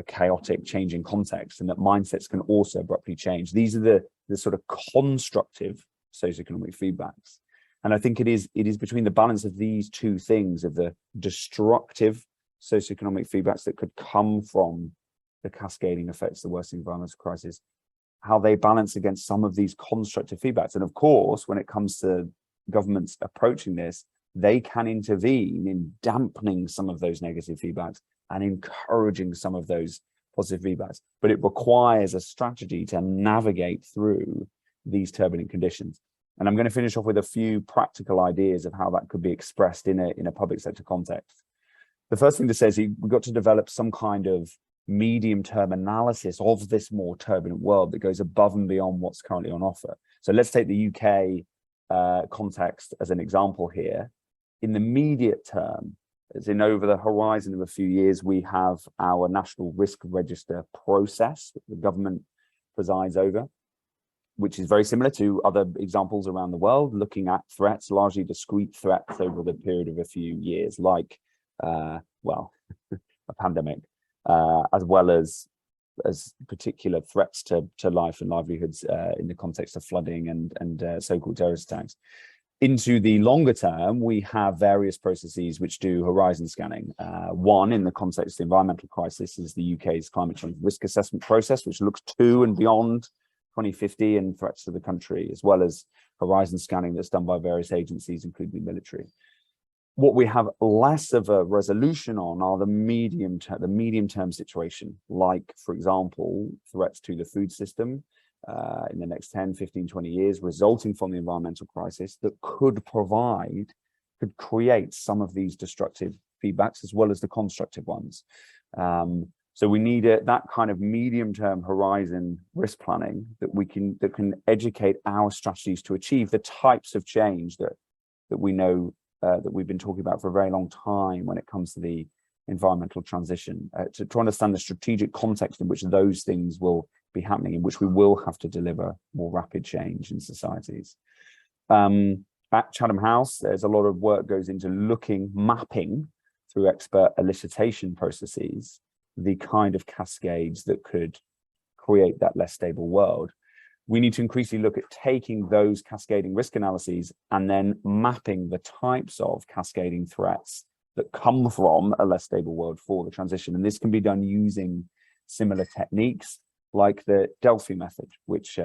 chaotic changing context, and that mindsets can also abruptly change. These are the sort of constructive socioeconomic feedbacks. And I think it is between the balance of these two things, of the destructive socioeconomic feedbacks that could come from the cascading effects of the worsening environmental crisis, how they balance against some of these constructive feedbacks. And of course, when it comes to governments approaching this, they can intervene in dampening some of those negative feedbacks and encouraging some of those positive feedbacks. But it requires a strategy to navigate through these turbulent conditions. And I'm going to finish off with a few practical ideas of how that could be expressed in a public sector context. The first thing to say is we've got to develop some kind of medium-term analysis of this more turbulent world that goes above and beyond what's currently on offer. So let's take the UK context as an example here. In the immediate term, as in over the horizon of a few years, we have our national risk register process that the government presides over, which is very similar to other examples around the world, looking at threats, largely discrete threats over the period of a few years, like, a pandemic, as well as particular threats to life and livelihoods in the context of flooding and so-called terrorist attacks. Into the longer term, we have various processes which do horizon scanning. One, in the context of the environmental crisis, is the UK's climate change risk assessment process, which looks to and beyond 2050 and threats to the country, as well as horizon scanning that's done by various agencies, including the military. What we have less of a resolution on are the medium-term situation, like, for example, threats to the food system in the next 10, 15, 20 years, resulting from the environmental crisis, that could create some of these destructive feedbacks as well as the constructive ones. So we need that kind of medium-term horizon risk planning that can educate our strategies to achieve the types of change that we know that we've been talking about for a very long time when it comes to the environmental transition, to understand the strategic context in which those things will be happening, in which we will have to deliver more rapid change in societies. At Chatham House, there's a lot of work goes into mapping through expert elicitation processes, the kind of cascades that could create that less stable world. We need to increasingly look at taking those cascading risk analyses and then mapping the types of cascading threats that come from a less stable world for the transition. And this can be done using similar techniques like the Delphi method, which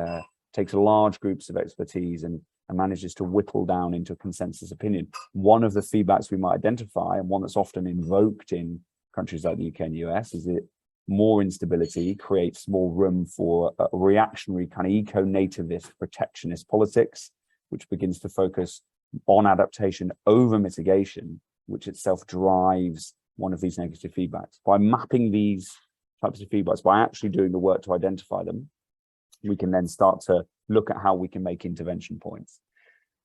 takes large groups of expertise and manages to whittle down into a consensus opinion. One of the feedbacks we might identify, and one that's often invoked in countries like the UK and US, is that more instability creates more room for a reactionary kind of eco-nativist protectionist politics, which begins to focus on adaptation over mitigation, which itself drives one of these negative feedbacks. By mapping these types of feedbacks, by actually doing the work to identify them, we can then start to look at how we can make intervention points.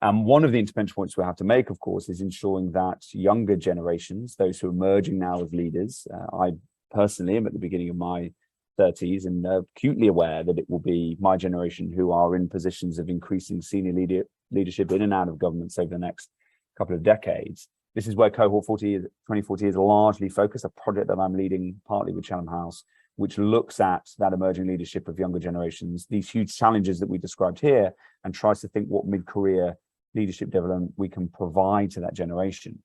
And one of the intervention points we have to make, of course, is ensuring that younger generations, those who are emerging now as leaders, I personally am at the beginning of my 30s and acutely aware that it will be my generation who are in positions of increasing senior leadership in and out of governments over the next couple of decades. This is where Cohort 2040 is largely focused, a project that I'm leading partly with Chatham House, which looks at that emerging leadership of younger generations, these huge challenges that we described here, and tries to think what mid-career leadership development we can provide to that generation.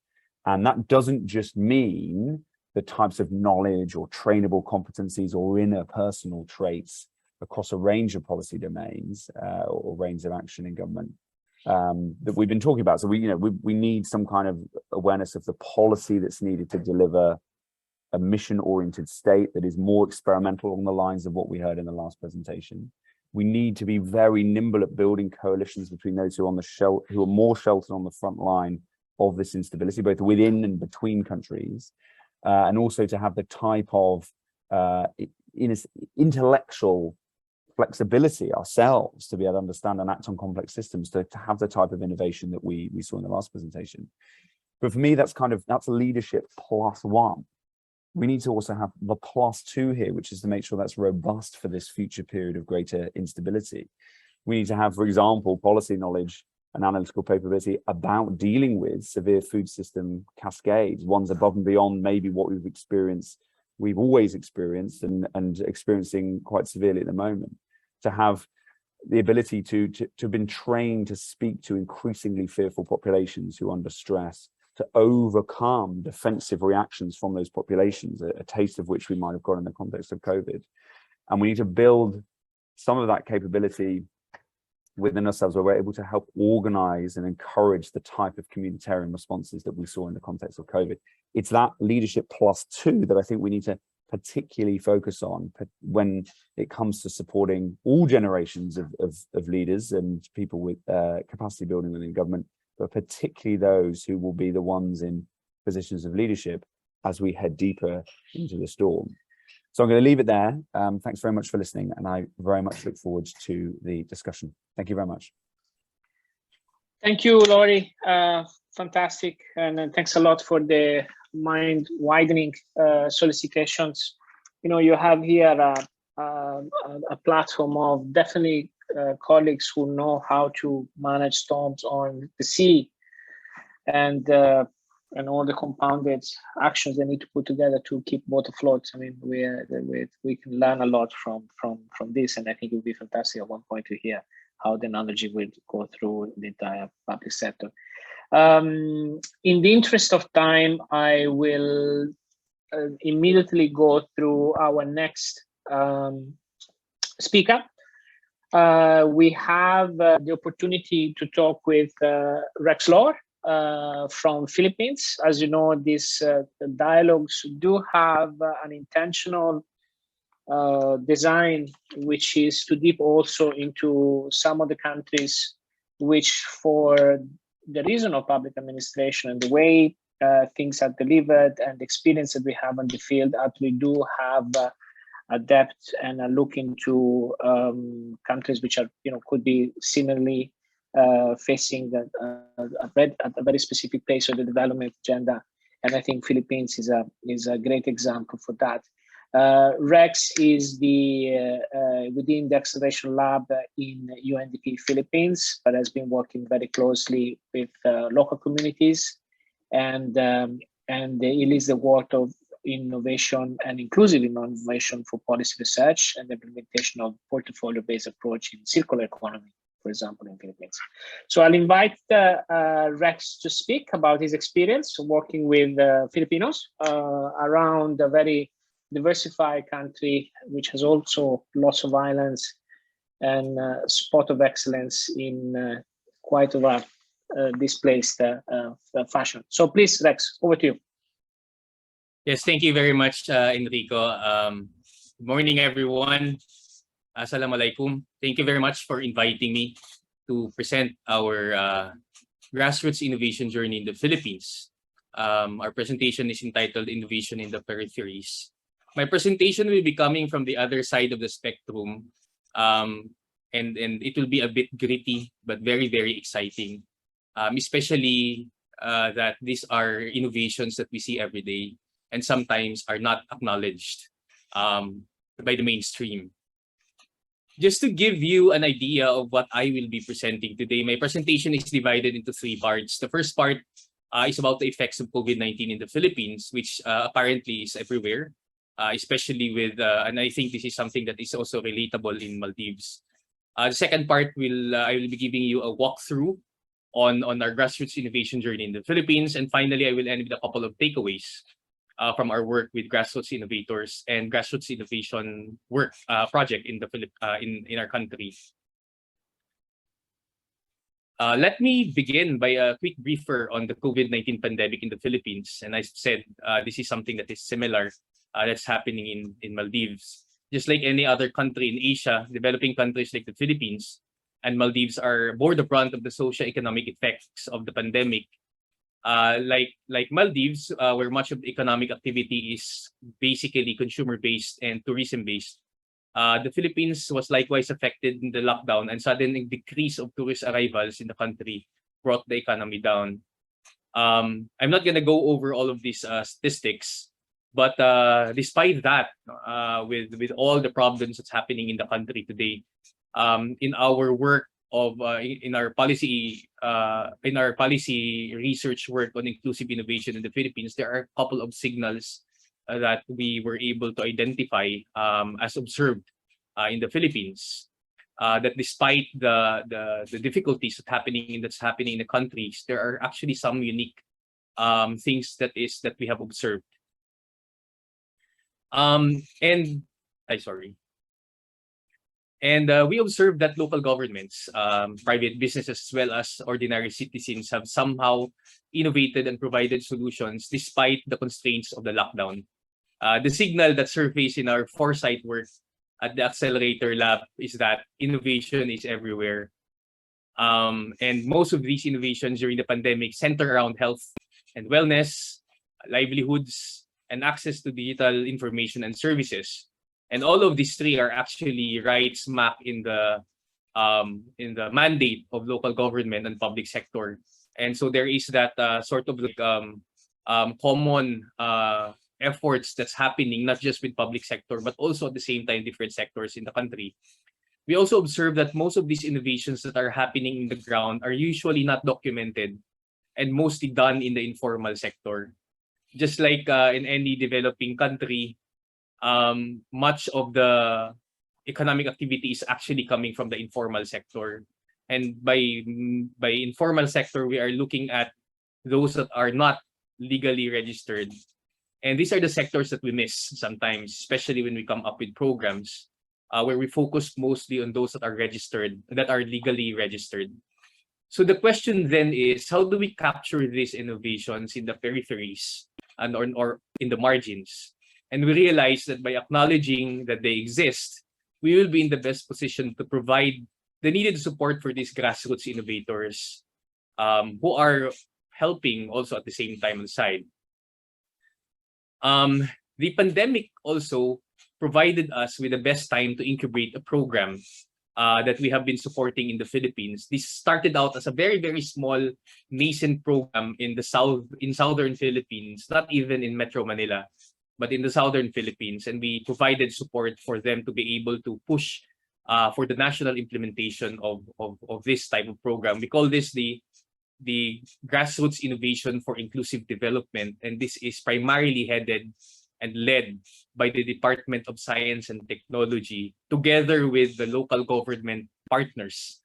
And that doesn't just mean the types of knowledge or trainable competencies or interpersonal traits across a range of policy domains or range of action in government that we've been talking about. So we need some kind of awareness of the policy that's needed to deliver a mission-oriented state that is more experimental along the lines of what we heard in the last presentation. We need to be very nimble at building coalitions between those who are more sheltered on the front line of this instability, both within and between countries, and also to have the type of intellectual flexibility ourselves to be able to understand and act on complex systems, to have the type of innovation that we saw in the last presentation. But for me, that's leadership +1. We need to also have the +2 here, which is to make sure that's robust for this future period of greater instability. We need to have, for example, policy knowledge and analytical capability about dealing with severe food system cascades, ones above and beyond maybe what we've always experienced and experiencing quite severely at the moment. To have the ability to have been trained to speak to increasingly fearful populations who are under stress, to overcome defensive reactions from those populations, a taste of which we might have got in the context of COVID. And we need to build some of that capability within ourselves where we're able to help organize and encourage the type of communitarian responses that we saw in the context of COVID. It's that leadership +2 that I think we need to particularly focus on when it comes to supporting all generations of leaders and people with capacity building within government, but particularly those who will be the ones in positions of leadership as we head deeper into the storm. So I'm going to leave it there. Thanks very much for listening, and I very much look forward to the discussion. Thank you very much. Thank you, Laurie. Fantastic, and thanks a lot for the mind-widening solicitations. You have here a platform of definitely colleagues who know how to manage storms on the sea, and all the compounded actions they need to put together to keep boat afloat. I mean, we can learn a lot from this, and I think it would be fantastic at one point to hear how the analogy will go through the entire public sector. In the interest of time, I will immediately go through our next speaker. We have the opportunity to talk with Rex Lore from Philippines. As you know, these dialogues do have an intentional design, which is to dip also into some of the countries which, for the reason of public administration and the way things are delivered and the experience that we have on the field, actually do have a depth and a look into countries which are, could be similarly facing a very specific pace of the development agenda. And I think Philippines is a great example for that. Rex is within the Acceleration Lab in UNDP Philippines, but has been working very closely with local communities, and he leads the work of innovation and inclusive innovation for policy research and implementation of portfolio-based approach in circular economy. for example, in Philippines. So I'll invite Rex to speak about his experience working with Filipinos around a very diversified country, which has also lots of violence and spot of excellence in quite a displaced fashion. So please, Rex, over to you. Yes, thank you very much, Enrico. Good morning, everyone. Assalamualaikum. Thank you very much for inviting me to present our grassroots innovation journey in the Philippines. Our presentation is entitled Innovation in the Peripheries. My presentation will be coming from the other side of the spectrum, and it will be a bit gritty, but very, very exciting, especially that these are innovations that we see every day and sometimes are not acknowledged by the mainstream. Just to give you an idea of what I will be presenting today, my presentation is divided into 3 parts. The first part is about the effects of COVID-19 in the Philippines, which apparently is everywhere, especially with, and I think this is something that is also relatable in Maldives. The second part I will be giving you a walkthrough on our grassroots innovation journey in the Philippines. And finally, I will end with a couple of takeaways from our work with grassroots innovators and grassroots innovation work project in our country. Let me begin by a quick briefer on the COVID-19 pandemic in the Philippines. And I said this is something that is similar that's happening in Maldives. Just like any other country in Asia, developing countries like the Philippines and Maldives bore the brunt of the socio-economic effects of the pandemic. Like Maldives, where much of the economic activity is basically consumer-based and tourism-based, the Philippines was likewise affected in the lockdown, and sudden decrease of tourist arrivals in the country brought the economy down. I'm not going to go over all of these statistics, but despite that, with all the problems that's happening in the country today, in our work in our policy research work on inclusive innovation in the Philippines, there are a couple of signals that we were able to identify as observed in the Philippines. That despite the difficulties that's happening in the countries, there are actually some unique things that we have observed. And we observed that local governments, private businesses, as well as ordinary citizens have somehow innovated and provided solutions despite the constraints of the lockdown. The signal that surfaced in our foresight work at the Accelerator Lab is that innovation is everywhere. And most of these innovations during the pandemic center around health and wellness, livelihoods, and access to digital information and services. And all of these 3 are actually right smack in the mandate of local government and public sector. And so there is that sort of like common efforts that's happening, not just with public sector, but also at the same time different sectors in the country. We also observe that most of these innovations that are happening in the ground are usually not documented and mostly done in the informal sector. Just like in any developing country, much of the economic activity is actually coming from the informal sector. And by informal sector, we are looking at those that are not legally registered. And these are the sectors that we miss sometimes, especially when we come up with programs where we focus mostly on those that are registered, that are legally registered. So the question then is, how do we capture these innovations in the peripheries and or in the margins? And we realize that by acknowledging that they exist, we will be in the best position to provide the needed support for these grassroots innovators who are helping also at the same time on the side. The pandemic also provided us with the best time to incubate a program that we have been supporting in the Philippines. This started out as a very, very small nascent program in southern Philippines, not even in Metro Manila, but in the southern Philippines. And we provided support for them to be able to push for the national implementation of this type of program. We call this the Grassroots Innovation for Inclusive Development. And this is primarily headed and led by the Department of Science and Technology, together with the local government partners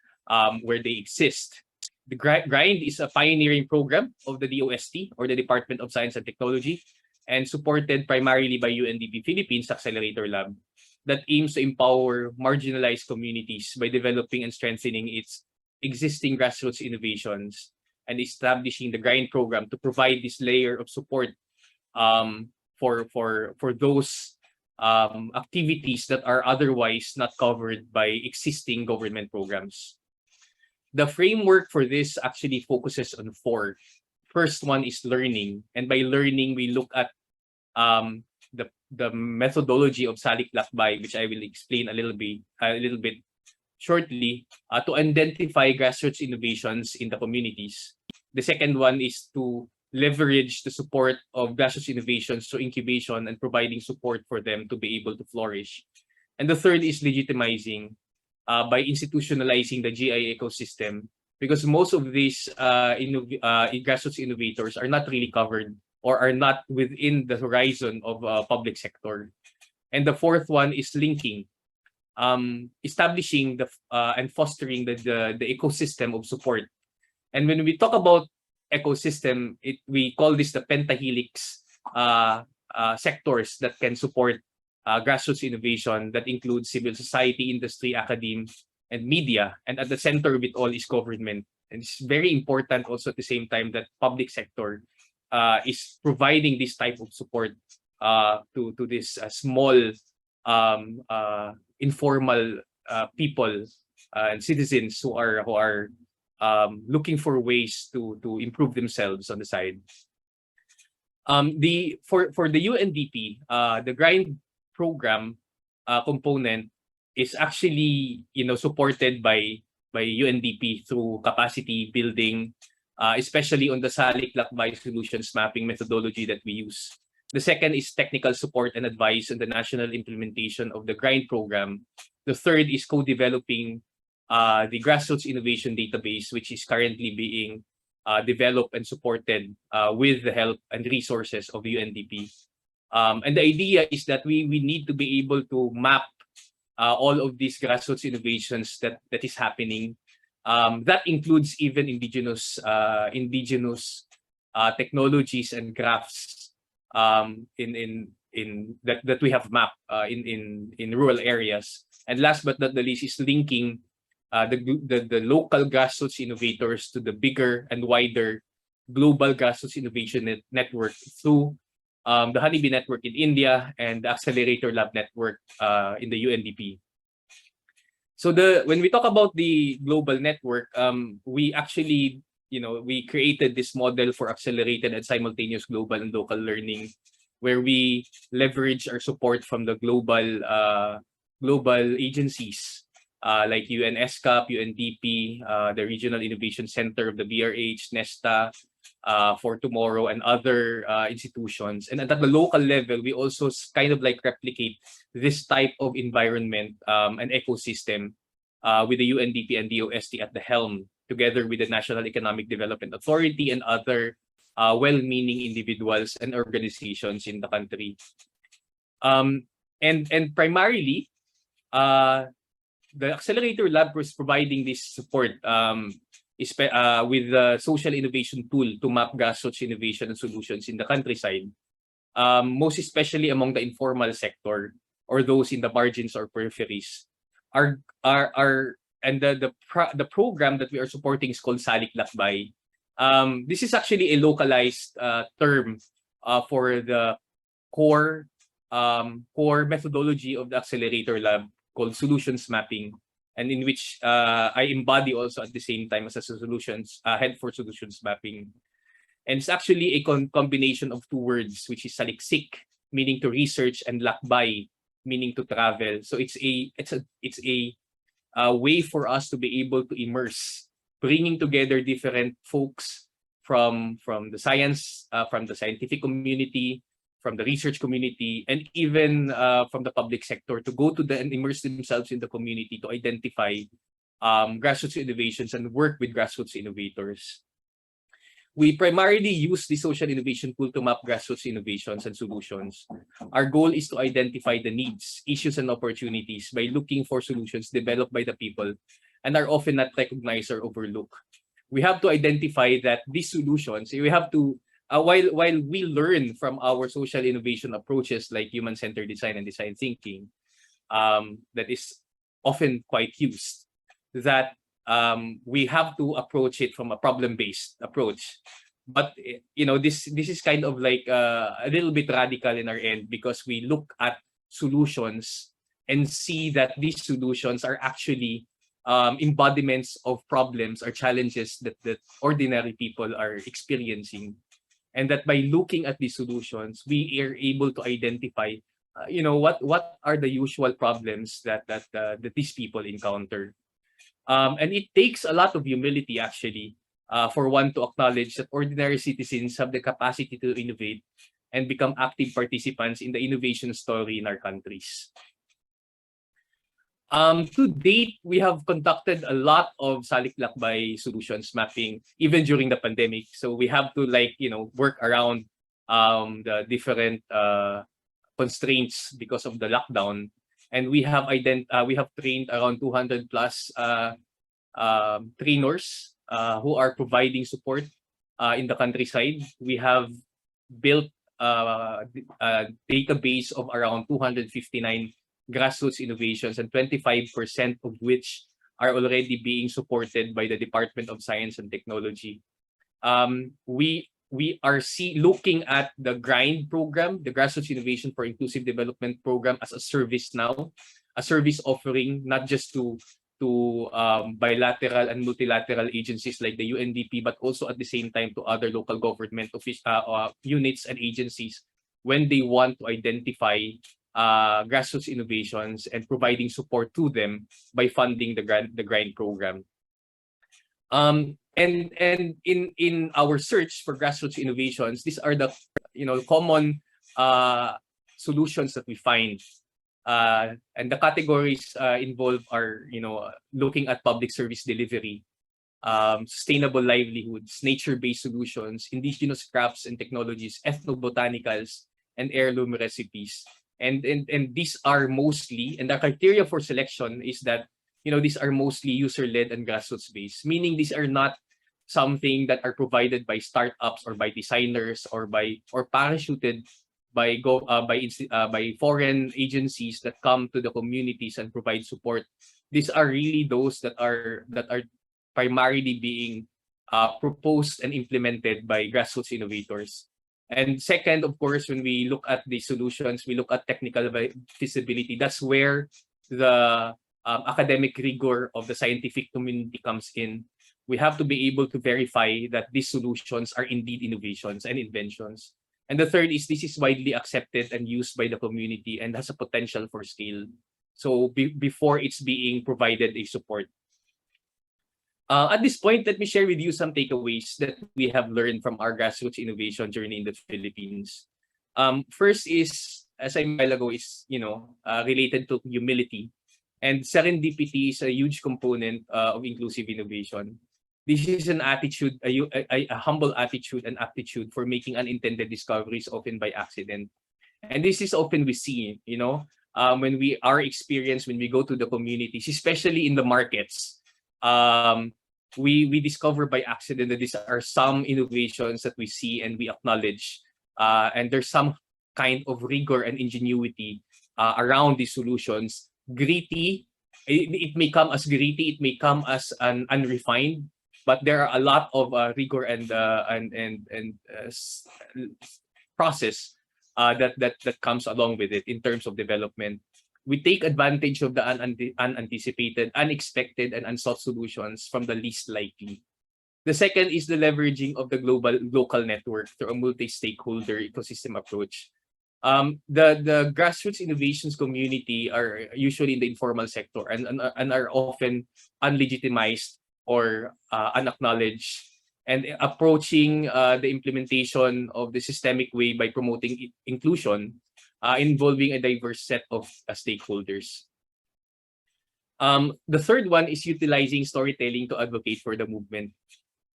where they exist. The GRIND is a pioneering program of the DOST, or the Department of Science and Technology, and supported primarily by UNDP Philippines Accelerator Lab, that aims to empower marginalized communities by developing and strengthening its existing grassroots innovations and establishing the GRIND program to provide this layer of support for those activities that are otherwise not covered by existing government programs. The framework for this actually focuses on four. First one is learning, and by learning we look at the methodology of Salik Lakbay, which I will explain a little bit shortly, to identify grassroots innovations in the communities. The second one is to leverage the support of grassroots innovations through incubation and providing support for them to be able to flourish. And the third is legitimizing by institutionalizing the GI ecosystem, because most of these grassroots innovators are not really covered or are not within the horizon of public sector. And the fourth one is linking, establishing and fostering the ecosystem of support. And when we talk about ecosystem, we call this the pentahelix sectors that can support grassroots innovation, that includes civil society, industry, academia, and media. And at the center of it all is government. And it's very important also at the same time that public sector is providing this type of support to this small informal people and citizens who are looking for ways to improve themselves on the side. For the UNDP, the GRIND program component is actually supported by UNDP through capacity building, especially on the Salik Lakbay solutions mapping methodology that we use. The second is technical support and advice on the national implementation of the GRIND program. The third is co-developing the grassroots innovation database, which is currently being developed and supported with the help and resources of UNDP. And the idea is that we need to be able to map all of these grassroots innovations that is happening. That includes even indigenous technologies and crafts that we have mapped in rural areas. And last but not the least is linking the local grassroots innovators to the bigger and wider global grassroots innovation network through the Honeybee Network in India and the Accelerator Lab Network in the UNDP. So when we talk about the global network, we actually, we created this model for accelerated and simultaneous global and local learning, where we leverage our support from the global agencies like UNESCAP, UNDP, the Regional Innovation Center of the BRH, NESTA, For Tomorrow, and other institutions. And at the local level, we also kind of like replicate this type of environment and ecosystem with the UNDP and DOST at the helm, together with the National Economic Development Authority and other well-meaning individuals and organizations in the country. And primarily, the Accelerator Lab was providing this support with the social innovation tool to map grassroots innovation and solutions in the countryside, most especially among the informal sector or those in the margins or peripheries. And the program that we are supporting is called Salik Lakbay. This is actually a localized term for the core methodology of the Accelerator Lab, called solutions mapping, and in which I embody also at the same time as a solutions head for solutions mapping. And it's actually a combination of two words, which is saliksik, meaning to research, and lakbay, meaning to travel. So it's a way for us to be able to immerse, bringing together different folks from the science, from the scientific community, from the research community, and even from the public sector, to go to and immerse themselves in the community to identify grassroots innovations and work with grassroots innovators. We primarily use the social innovation tool to map grassroots innovations and solutions. Our goal is to identify the needs, issues, and opportunities by looking for solutions developed by the people and are often not recognized or overlooked. We have to identify that these solutions, we have to, while we learn from our social innovation approaches like human-centered design and design thinking, that is often quite used, that we have to approach it from a problem-based approach. But this is kind of like a little bit radical in our end, because we look at solutions and see that these solutions are actually embodiments of problems or challenges that ordinary people are experiencing, and that by looking at these solutions, we are able to identify, what are the usual problems that these people encounter. And it takes a lot of humility, actually, for one to acknowledge that ordinary citizens have the capacity to innovate and become active participants in the innovation story in our countries. To date, we have conducted a lot of Saliklatbay solutions mapping, even during the pandemic. So we have to work around the different constraints because of the lockdown. And we have trained around 200 plus trainers who are providing support in the countryside. We have built a database of around 259 grassroots innovations, and 25% of which are already being supported by the Department of Science and Technology. We are looking at the GRIND program, the Grassroots Innovation for Inclusive Development program, as a service now, a service offering not just to bilateral and multilateral agencies like the UNDP, but also at the same time to other local government units and agencies when they want to identify grassroots innovations and providing support to them by funding the GRIND program. And in our search for grassroots innovations, these are the common solutions that we find. And the categories involved are looking at public service delivery, sustainable livelihoods, nature-based solutions, indigenous crafts and technologies, ethnobotanicals, and heirloom recipes. And these are mostly, and the criteria for selection is that these are mostly user-led and grassroots-based, meaning these are not something that are provided by startups or by designers or parachuted by foreign agencies that come to the communities and provide support. These are really those that are primarily being proposed and implemented by grassroots innovators. And second, of course, when we look at the solutions, we look at technical feasibility. That's where the academic rigor of the scientific community comes in. We have to be able to verify that these solutions are indeed innovations and inventions. And the third is this is widely accepted and used by the community and has a potential for scale. So before it's being provided a support. At this point, let me share with you some takeaways that we have learned from our grassroots innovation journey in the Philippines. First is, as I mentioned a while ago, is related to humility, and serendipity is a huge component of inclusive innovation. This is an attitude, a humble attitude and aptitude for making unintended discoveries, often by accident. And this is often we see, when we go to the communities, especially in the markets. We discover by accident that these are some innovations that we see and we acknowledge, and there's some kind of rigor and ingenuity around these solutions. Gritty, it may come as gritty, it may come as an unrefined, but there are a lot of rigor and process that comes along with it in terms of development. We take advantage of the unanticipated, unexpected, and unsought solutions from the least likely. The second is the leveraging of the local network through a multi-stakeholder ecosystem approach. The grassroots innovations community are usually in the informal sector and are often unlegitimized or unacknowledged, and approaching the implementation of the systemic way by promoting inclusion, involving a diverse set of stakeholders. The third one is utilizing storytelling to advocate for the movement.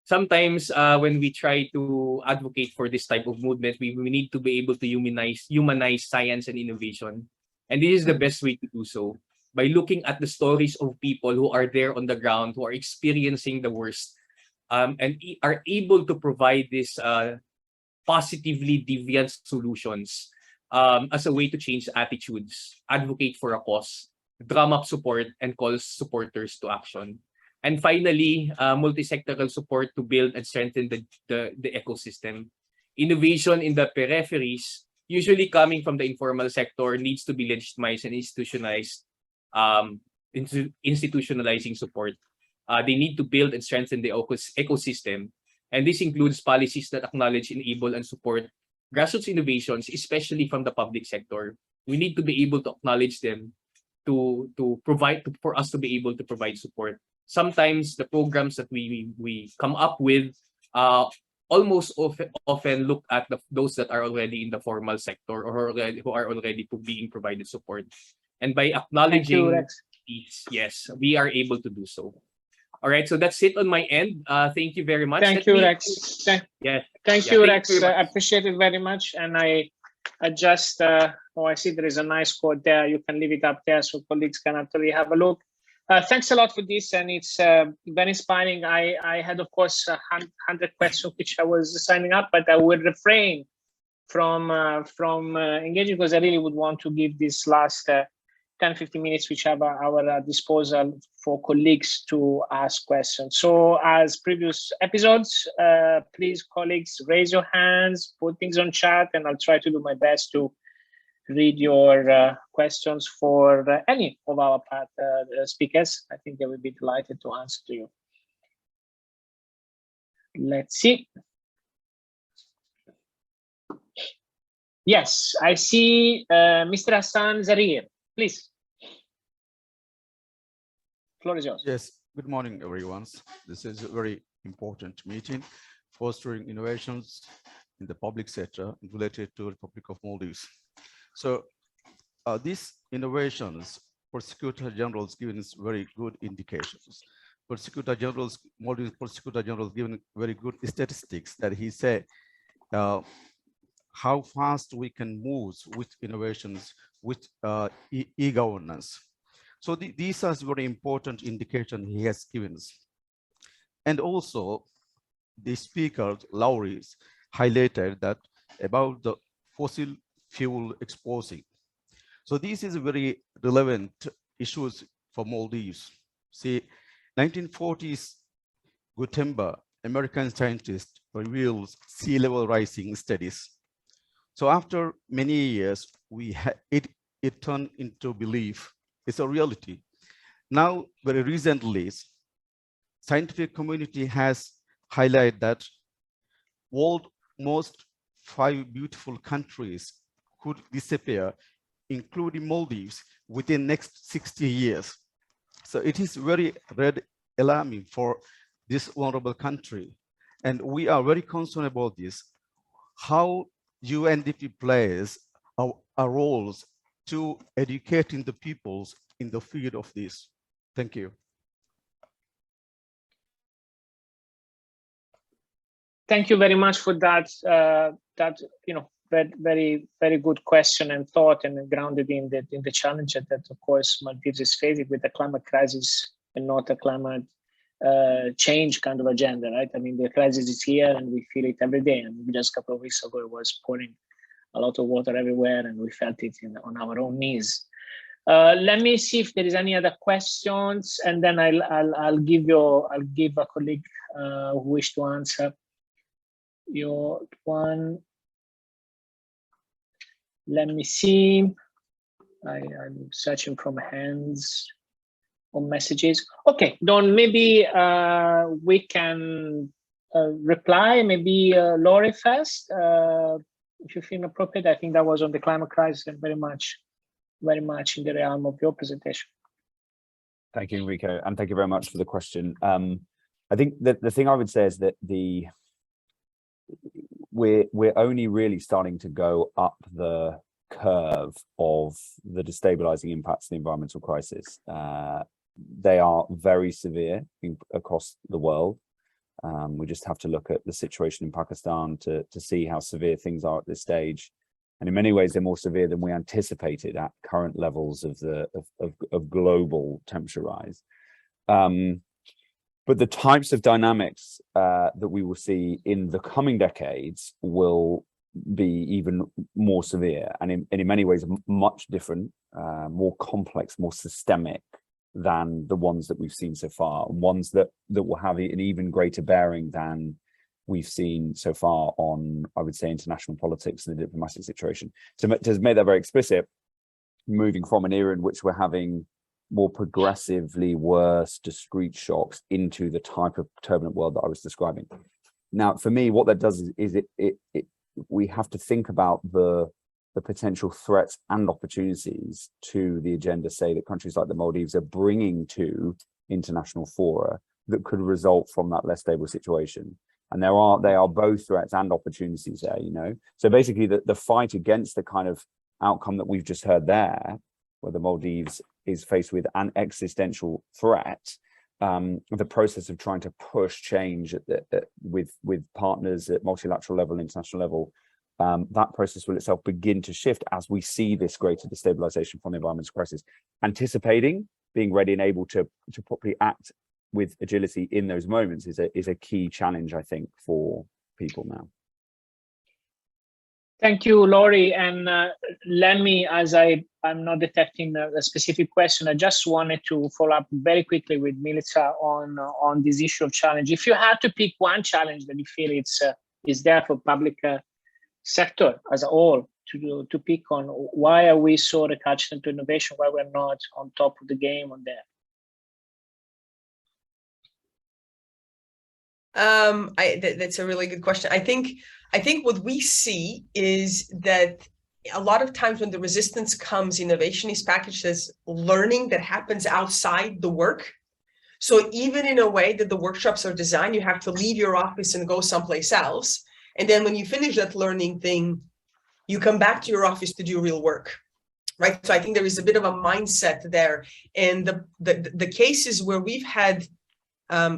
Sometimes when we try to advocate for this type of movement, we need to be able to humanize science and innovation. And this is the best way to do so. by looking at the stories of people who are there on the ground, who are experiencing the worst, and are able to provide this positively deviant solutions as a way to change attitudes, advocate for a cause, drum up support, and call supporters to action. And finally, multi-sectoral support to build and strengthen the ecosystem. Innovation in the peripheries, usually coming from the informal sector, needs to be legitimized and institutionalized, institutionalizing support. They need to build and strengthen the ecosystem. And this includes policies that acknowledge, enable, and support grassroots innovations, especially from the public sector. We need to be able to acknowledge them for us to be able to provide support. Sometimes the programs that we come up with almost often look at those that are already in the formal sector or who are already being provided support. And by acknowledging these, yes, we are able to do so. All right, so that's it on my end. Thank you very much. Thank you, Rex. Thank you, Rex. I appreciate it very much. And I just, I see there is a nice quote there. You can leave it up there so colleagues can actually have a look. Thanks a lot for this, and it's very inspiring. I had, of course, 100 questions which I was signing up, but I would refrain from engaging because I really would want to give this last 10-15 minutes which have our disposal for colleagues to ask questions. So as previous episodes, please, colleagues, raise your hands, put things on chat, and I'll try to do my best to read your questions for any of our speakers. I think they will be delighted to answer to you. Let's see. Yes, I see Mr. Hassan Zarir. Please. Floor is yours. Yes, good morning, everyone. This is a very important meeting, fostering innovations in the public sector related to the Republic of Maldives. So these innovations, Prosecutor General's given us very good indications. Maldives Prosecutor General given very good statistics that he said how fast we can move with innovations with e-governance. So these are very important indication he has given us. And also the speaker, Lowry's, highlighted that about the fossil fuel exposing. So this is a very relevant issues for Maldives. See, 1940s Gutenberg, American scientist, reveals sea level rising studies. So after many years, it turned into belief. It's a reality. Now, very recently, scientific community has highlighted that world most 5 beautiful countries could disappear, including Maldives, within next 60 years. So it is very red alarming for this vulnerable country. And we are very concerned about this, how UNDP plays our roles to educating the peoples in the field of this. Thank you. Thank you very much for that. Very, very good question and thought, and grounded in the challenge that of course Maldives is facing with the climate crisis and not a climate change kind of agenda, right? I mean, the crisis is here and we feel it every day. And just a couple of weeks ago, it was pouring a lot of water everywhere, and we felt it on our own knees. Let me see if there is any other questions, and then I'll give a colleague who wish to answer your one. Let me see. I'm searching from hands or messages. Okay, Don, maybe we can reply. Maybe Laurie first, if you feel appropriate. I think that was on the climate crisis and very much in the realm of your presentation. Thank you, Enrico, and thank you very much for the question. I think that the thing I would say is that we're only really starting to go up the curve of the destabilizing impacts of the environmental crisis. They are very severe across the world. We just have to look at the situation in Pakistan to see how severe things are at this stage. And in many ways, they're more severe than we anticipated at current levels of global temperature rise. But the types of dynamics that we will see in the coming decades will be even more severe, and in many ways much different, more complex, more systemic than the ones that we've seen so far, ones that will have an even greater bearing than we've seen so far on, I would say, international politics and the diplomatic situation. So to make that very explicit, moving from an era in which we're having more progressively worse discrete shocks into the type of turbulent world that I was describing. Now, for me, what that does is we have to think about the potential threats and opportunities to the agenda, say, that countries like the Maldives are bringing to international fora that could result from that less stable situation. And they are both threats and opportunities there, you know. So basically the fight against the kind of outcome that we've just heard there, where the Maldives is faced with an existential threat, the process of trying to push change with partners at multilateral level, international level, that process will itself begin to shift as we see this greater destabilization from the environmental crisis. Anticipating, being ready and able to properly act with agility in those moments is a key challenge, I think, for people now. Thank you, Laurie. And let me, as I'm not detecting a specific question, I just wanted to follow up very quickly with Milica on this issue of challenge. If you had to pick one challenge that you feel is there for public sector as a whole to pick on, why are we so attached to innovation? Why we're not on top of the game on that? That's a really good question. I think what we see is that a lot of times when the resistance comes, innovation is packaged as learning that happens outside the work. So even in a way that the workshops are designed, you have to leave your office and go someplace else. And then when you finish that learning thing, you come back to your office to do real work, right? So I think there is a bit of a mindset there. And the cases where we've had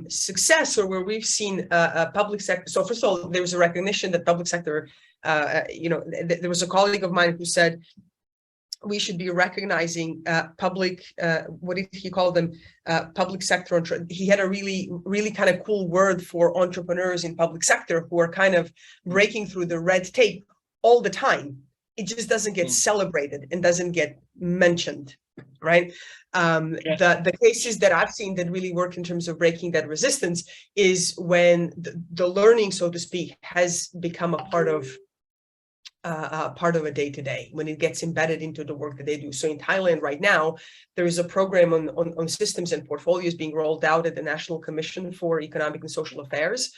success, or where we've seen public sector. So first of all, there was a recognition that public sector, there was a colleague of mine who said we should be recognizing public, what did he call them? Public sector. He had a really, really kind of cool word for entrepreneurs in public sector who are kind of breaking through the red tape all the time. It just doesn't get celebrated and doesn't get mentioned, right? The cases that I've seen that really work in terms of breaking that resistance is when the learning, so to speak, has become a part of a day-to-day, when it gets embedded into the work that they do. So in Thailand right now, there is a program on systems and portfolios being rolled out at the National Commission for Economic and Social Affairs.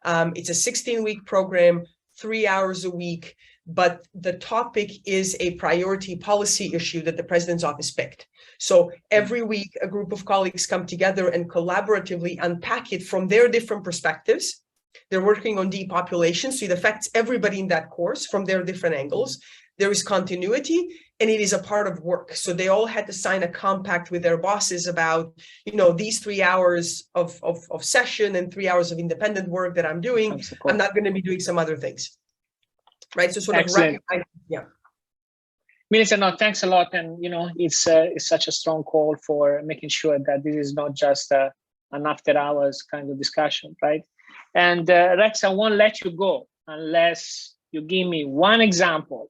It's a 16-week program, 3 hours a week, but the topic is a priority policy issue that the president's office picked. So every week, a group of colleagues come together and collaboratively unpack it from their different perspectives. They're working on depopulation, so it affects everybody in that course from their different angles. There is continuity, and it is a part of work. So they all had to sign a compact with their bosses about, these 3 hours of session and 3 hours of independent work that I'm doing. I'm not going to be doing some other things, right? So sort of recognize, yeah. Milica, no, thanks a lot. And, it's such a strong call for making sure that this is not just an after hours kind of discussion, right? And Rex, I won't let you go unless you give me one example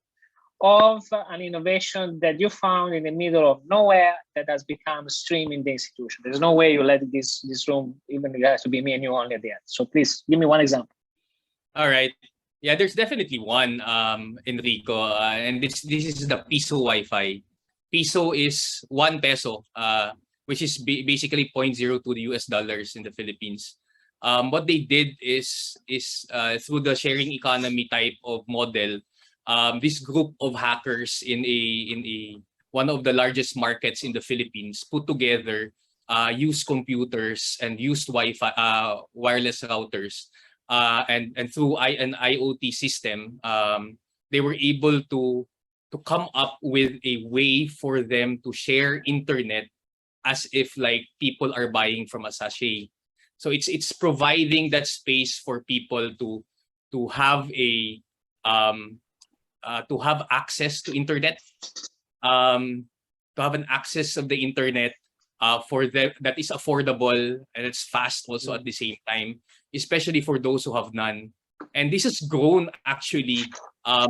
of an innovation that you found in the middle of nowhere that has become a stream in the institution. There's no way you let this room, even if it has to be me and you only at the end. So please give me one example. All right. Yeah, there's definitely one, Enrico, and this is the Piso Wi-Fi. Piso is 1 peso, which is basically 0.02 US dollars in the Philippines. What they did is through the sharing economy type of model, this group of hackers in one of the largest markets in the Philippines put together used computers and used Wi-Fi wireless routers, and through an IoT system, they were able to come up with a way for them to share internet as if like people are buying from a sachet. So it's providing that space for people to have a to have access to internet, to have an access of the internet that is affordable and it's fast also at the same time, especially for those who have none. And this has grown actually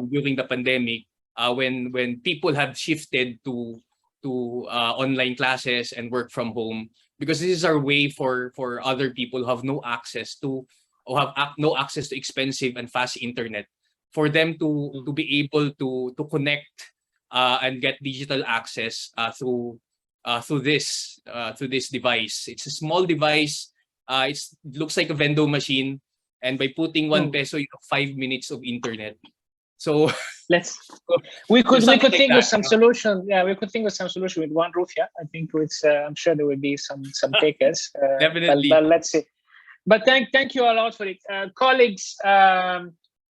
during the pandemic when people have shifted to online classes and work from home, because this is our way for other people who have no access to expensive and fast internet, for them to be able to connect and get digital access through this device. It's a small device. It looks like a vending machine, and by putting 1 peso, you have 5 minutes of internet. So we could think of some solution. Yeah, we could think of some solution with one roof. Yeah, I think it's. I'm sure there will be some takers. Definitely. But let's see. But thank you a lot for it, colleagues.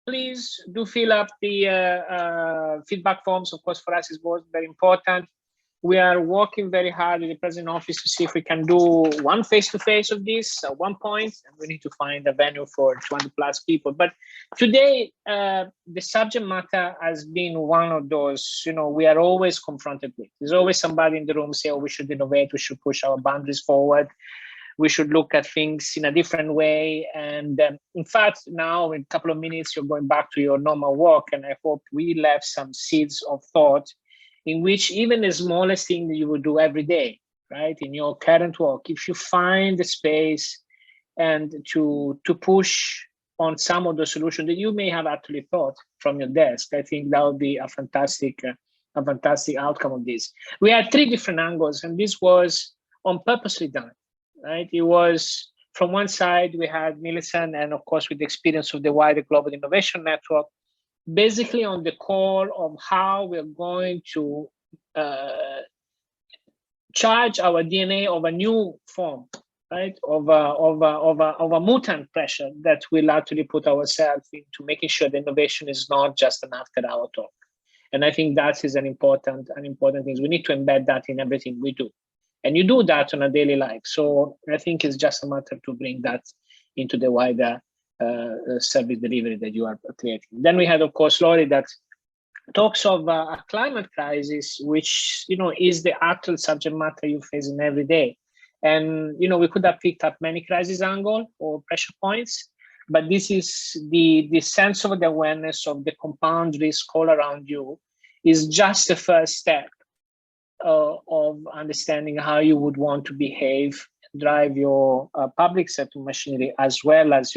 Please do fill up the feedback forms. Of course, for us, it's both very important. We are working very hard in the President Office to see if we can do one face-to-face of this at one point, and we need to find a venue for 200 plus people. But today, the subject matter has been one of those, we are always confronted with. There's always somebody in the room say, oh, we should innovate, we should push our boundaries forward, we should look at things in a different way. And in fact, now in a couple of minutes, you're going back to your normal work, and I hope we left some seeds of thought in which even the smallest thing that you would do every day, right, in your current work, if you find the space and to push on some of the solutions that you may have actually thought from your desk, I think that would be a fantastic outcome of this. We had 3 different angles, and this was on purposely done, right? It was, from one side, we had Millicent, and of course, with the experience of the wider Global Innovation Network, basically on the call of how we're going to charge our DNA of a new form, right? Of a mutant pressure that we'll actually put ourselves into, making sure the innovation is not just an after-hour talk. And I think that is an important thing. We need to embed that in everything we do. And you do that on a daily life. So I think it's just a matter to bring that into the wider service delivery that you are creating. Then we had, of course, Laurie, that talks of a climate crisis, which is the actual subject matter you're facing every day. And we could have picked up many crisis angles or pressure points, but this is the sense of the awareness of the compound risk all around you is just the first step of understanding how you would want to behave, drive your public sector machinery, as well as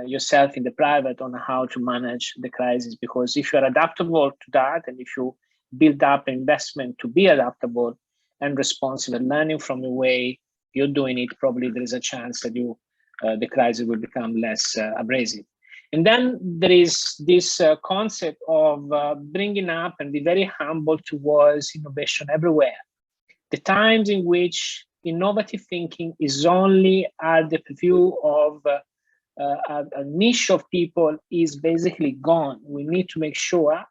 yourself in the private, on how to manage the crisis. Because if you're adaptable to that, and if you build up investment to be adaptable and responsive and learning from the way you're doing it, probably there is a chance that the crisis will become less abrasive. And then there is this concept of bringing up and be very humble towards innovation everywhere. The times in which innovative thinking is only at the view of a niche of people is basically gone. We need to make sure,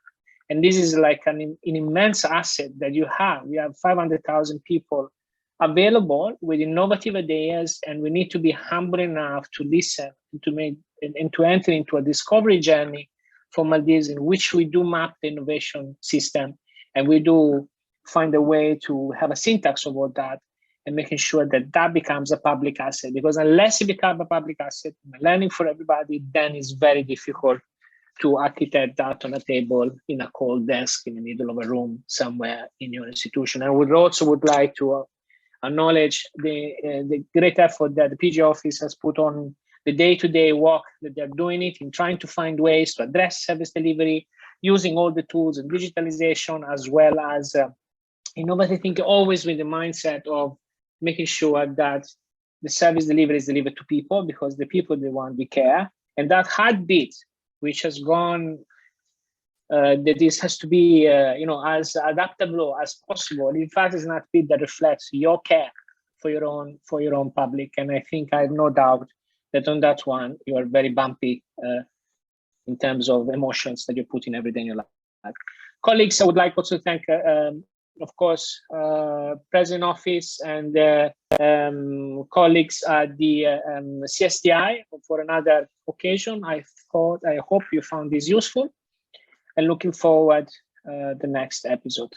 and this is like an immense asset that you have. We have 500,000 people available with innovative ideas, and we need to be humble enough to listen and to enter into a discovery journey for Maldives, in which we do map the innovation system, and we do find a way to have a syntax about that, and making sure that that becomes a public asset. Because unless it becomes a public asset, learning for everybody, then it's very difficult to architect that on a table in a cold desk in the middle of a room somewhere in your institution. And we also would like to acknowledge the great effort that the PG office has put on the day-to-day work that they're doing it in trying to find ways to address service delivery, using all the tools and digitalization, as well as innovative thinking, always with the mindset of making sure that the service delivery is delivered to people, because the people, they want, we care. And that heartbeat, which has gone, that this has to be, as adaptable as possible. In fact, it's an heartbeat that reflects your care for your own public. And I think I have no doubt that on that one, you are very bumpy in terms of emotions that you're putting every day in your life. Colleagues, I would like also to thank of course, President Office and colleagues at the CSTI for another occasion. I hope you found this useful. and looking forward the next episode.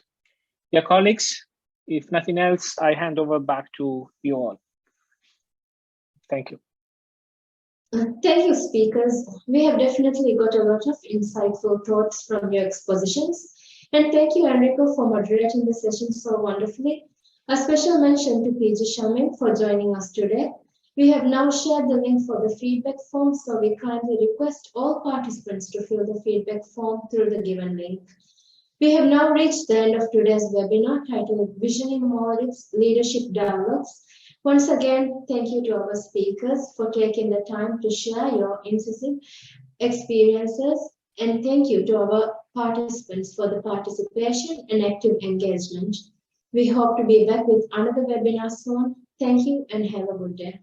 Dear colleagues, if nothing else, I hand over back to you all. Thank you. Thank you, speakers. We have definitely got a lot of insightful thoughts from your expositions. And thank you, Enrico, for moderating the session so wonderfully. A special mention to PG Shamin for joining us today. We have now shared the link for the feedback form, so we kindly request all participants to fill the feedback form through the given link. We have now reached the end of today's webinar titled Visioning Maldives Leadership Dialogues. Once again, thank you to our speakers for taking the time to share your incisive experiences, and thank you to our participants for the participation and active engagement. We hope to be back with another webinar soon. Thank you and have a good day.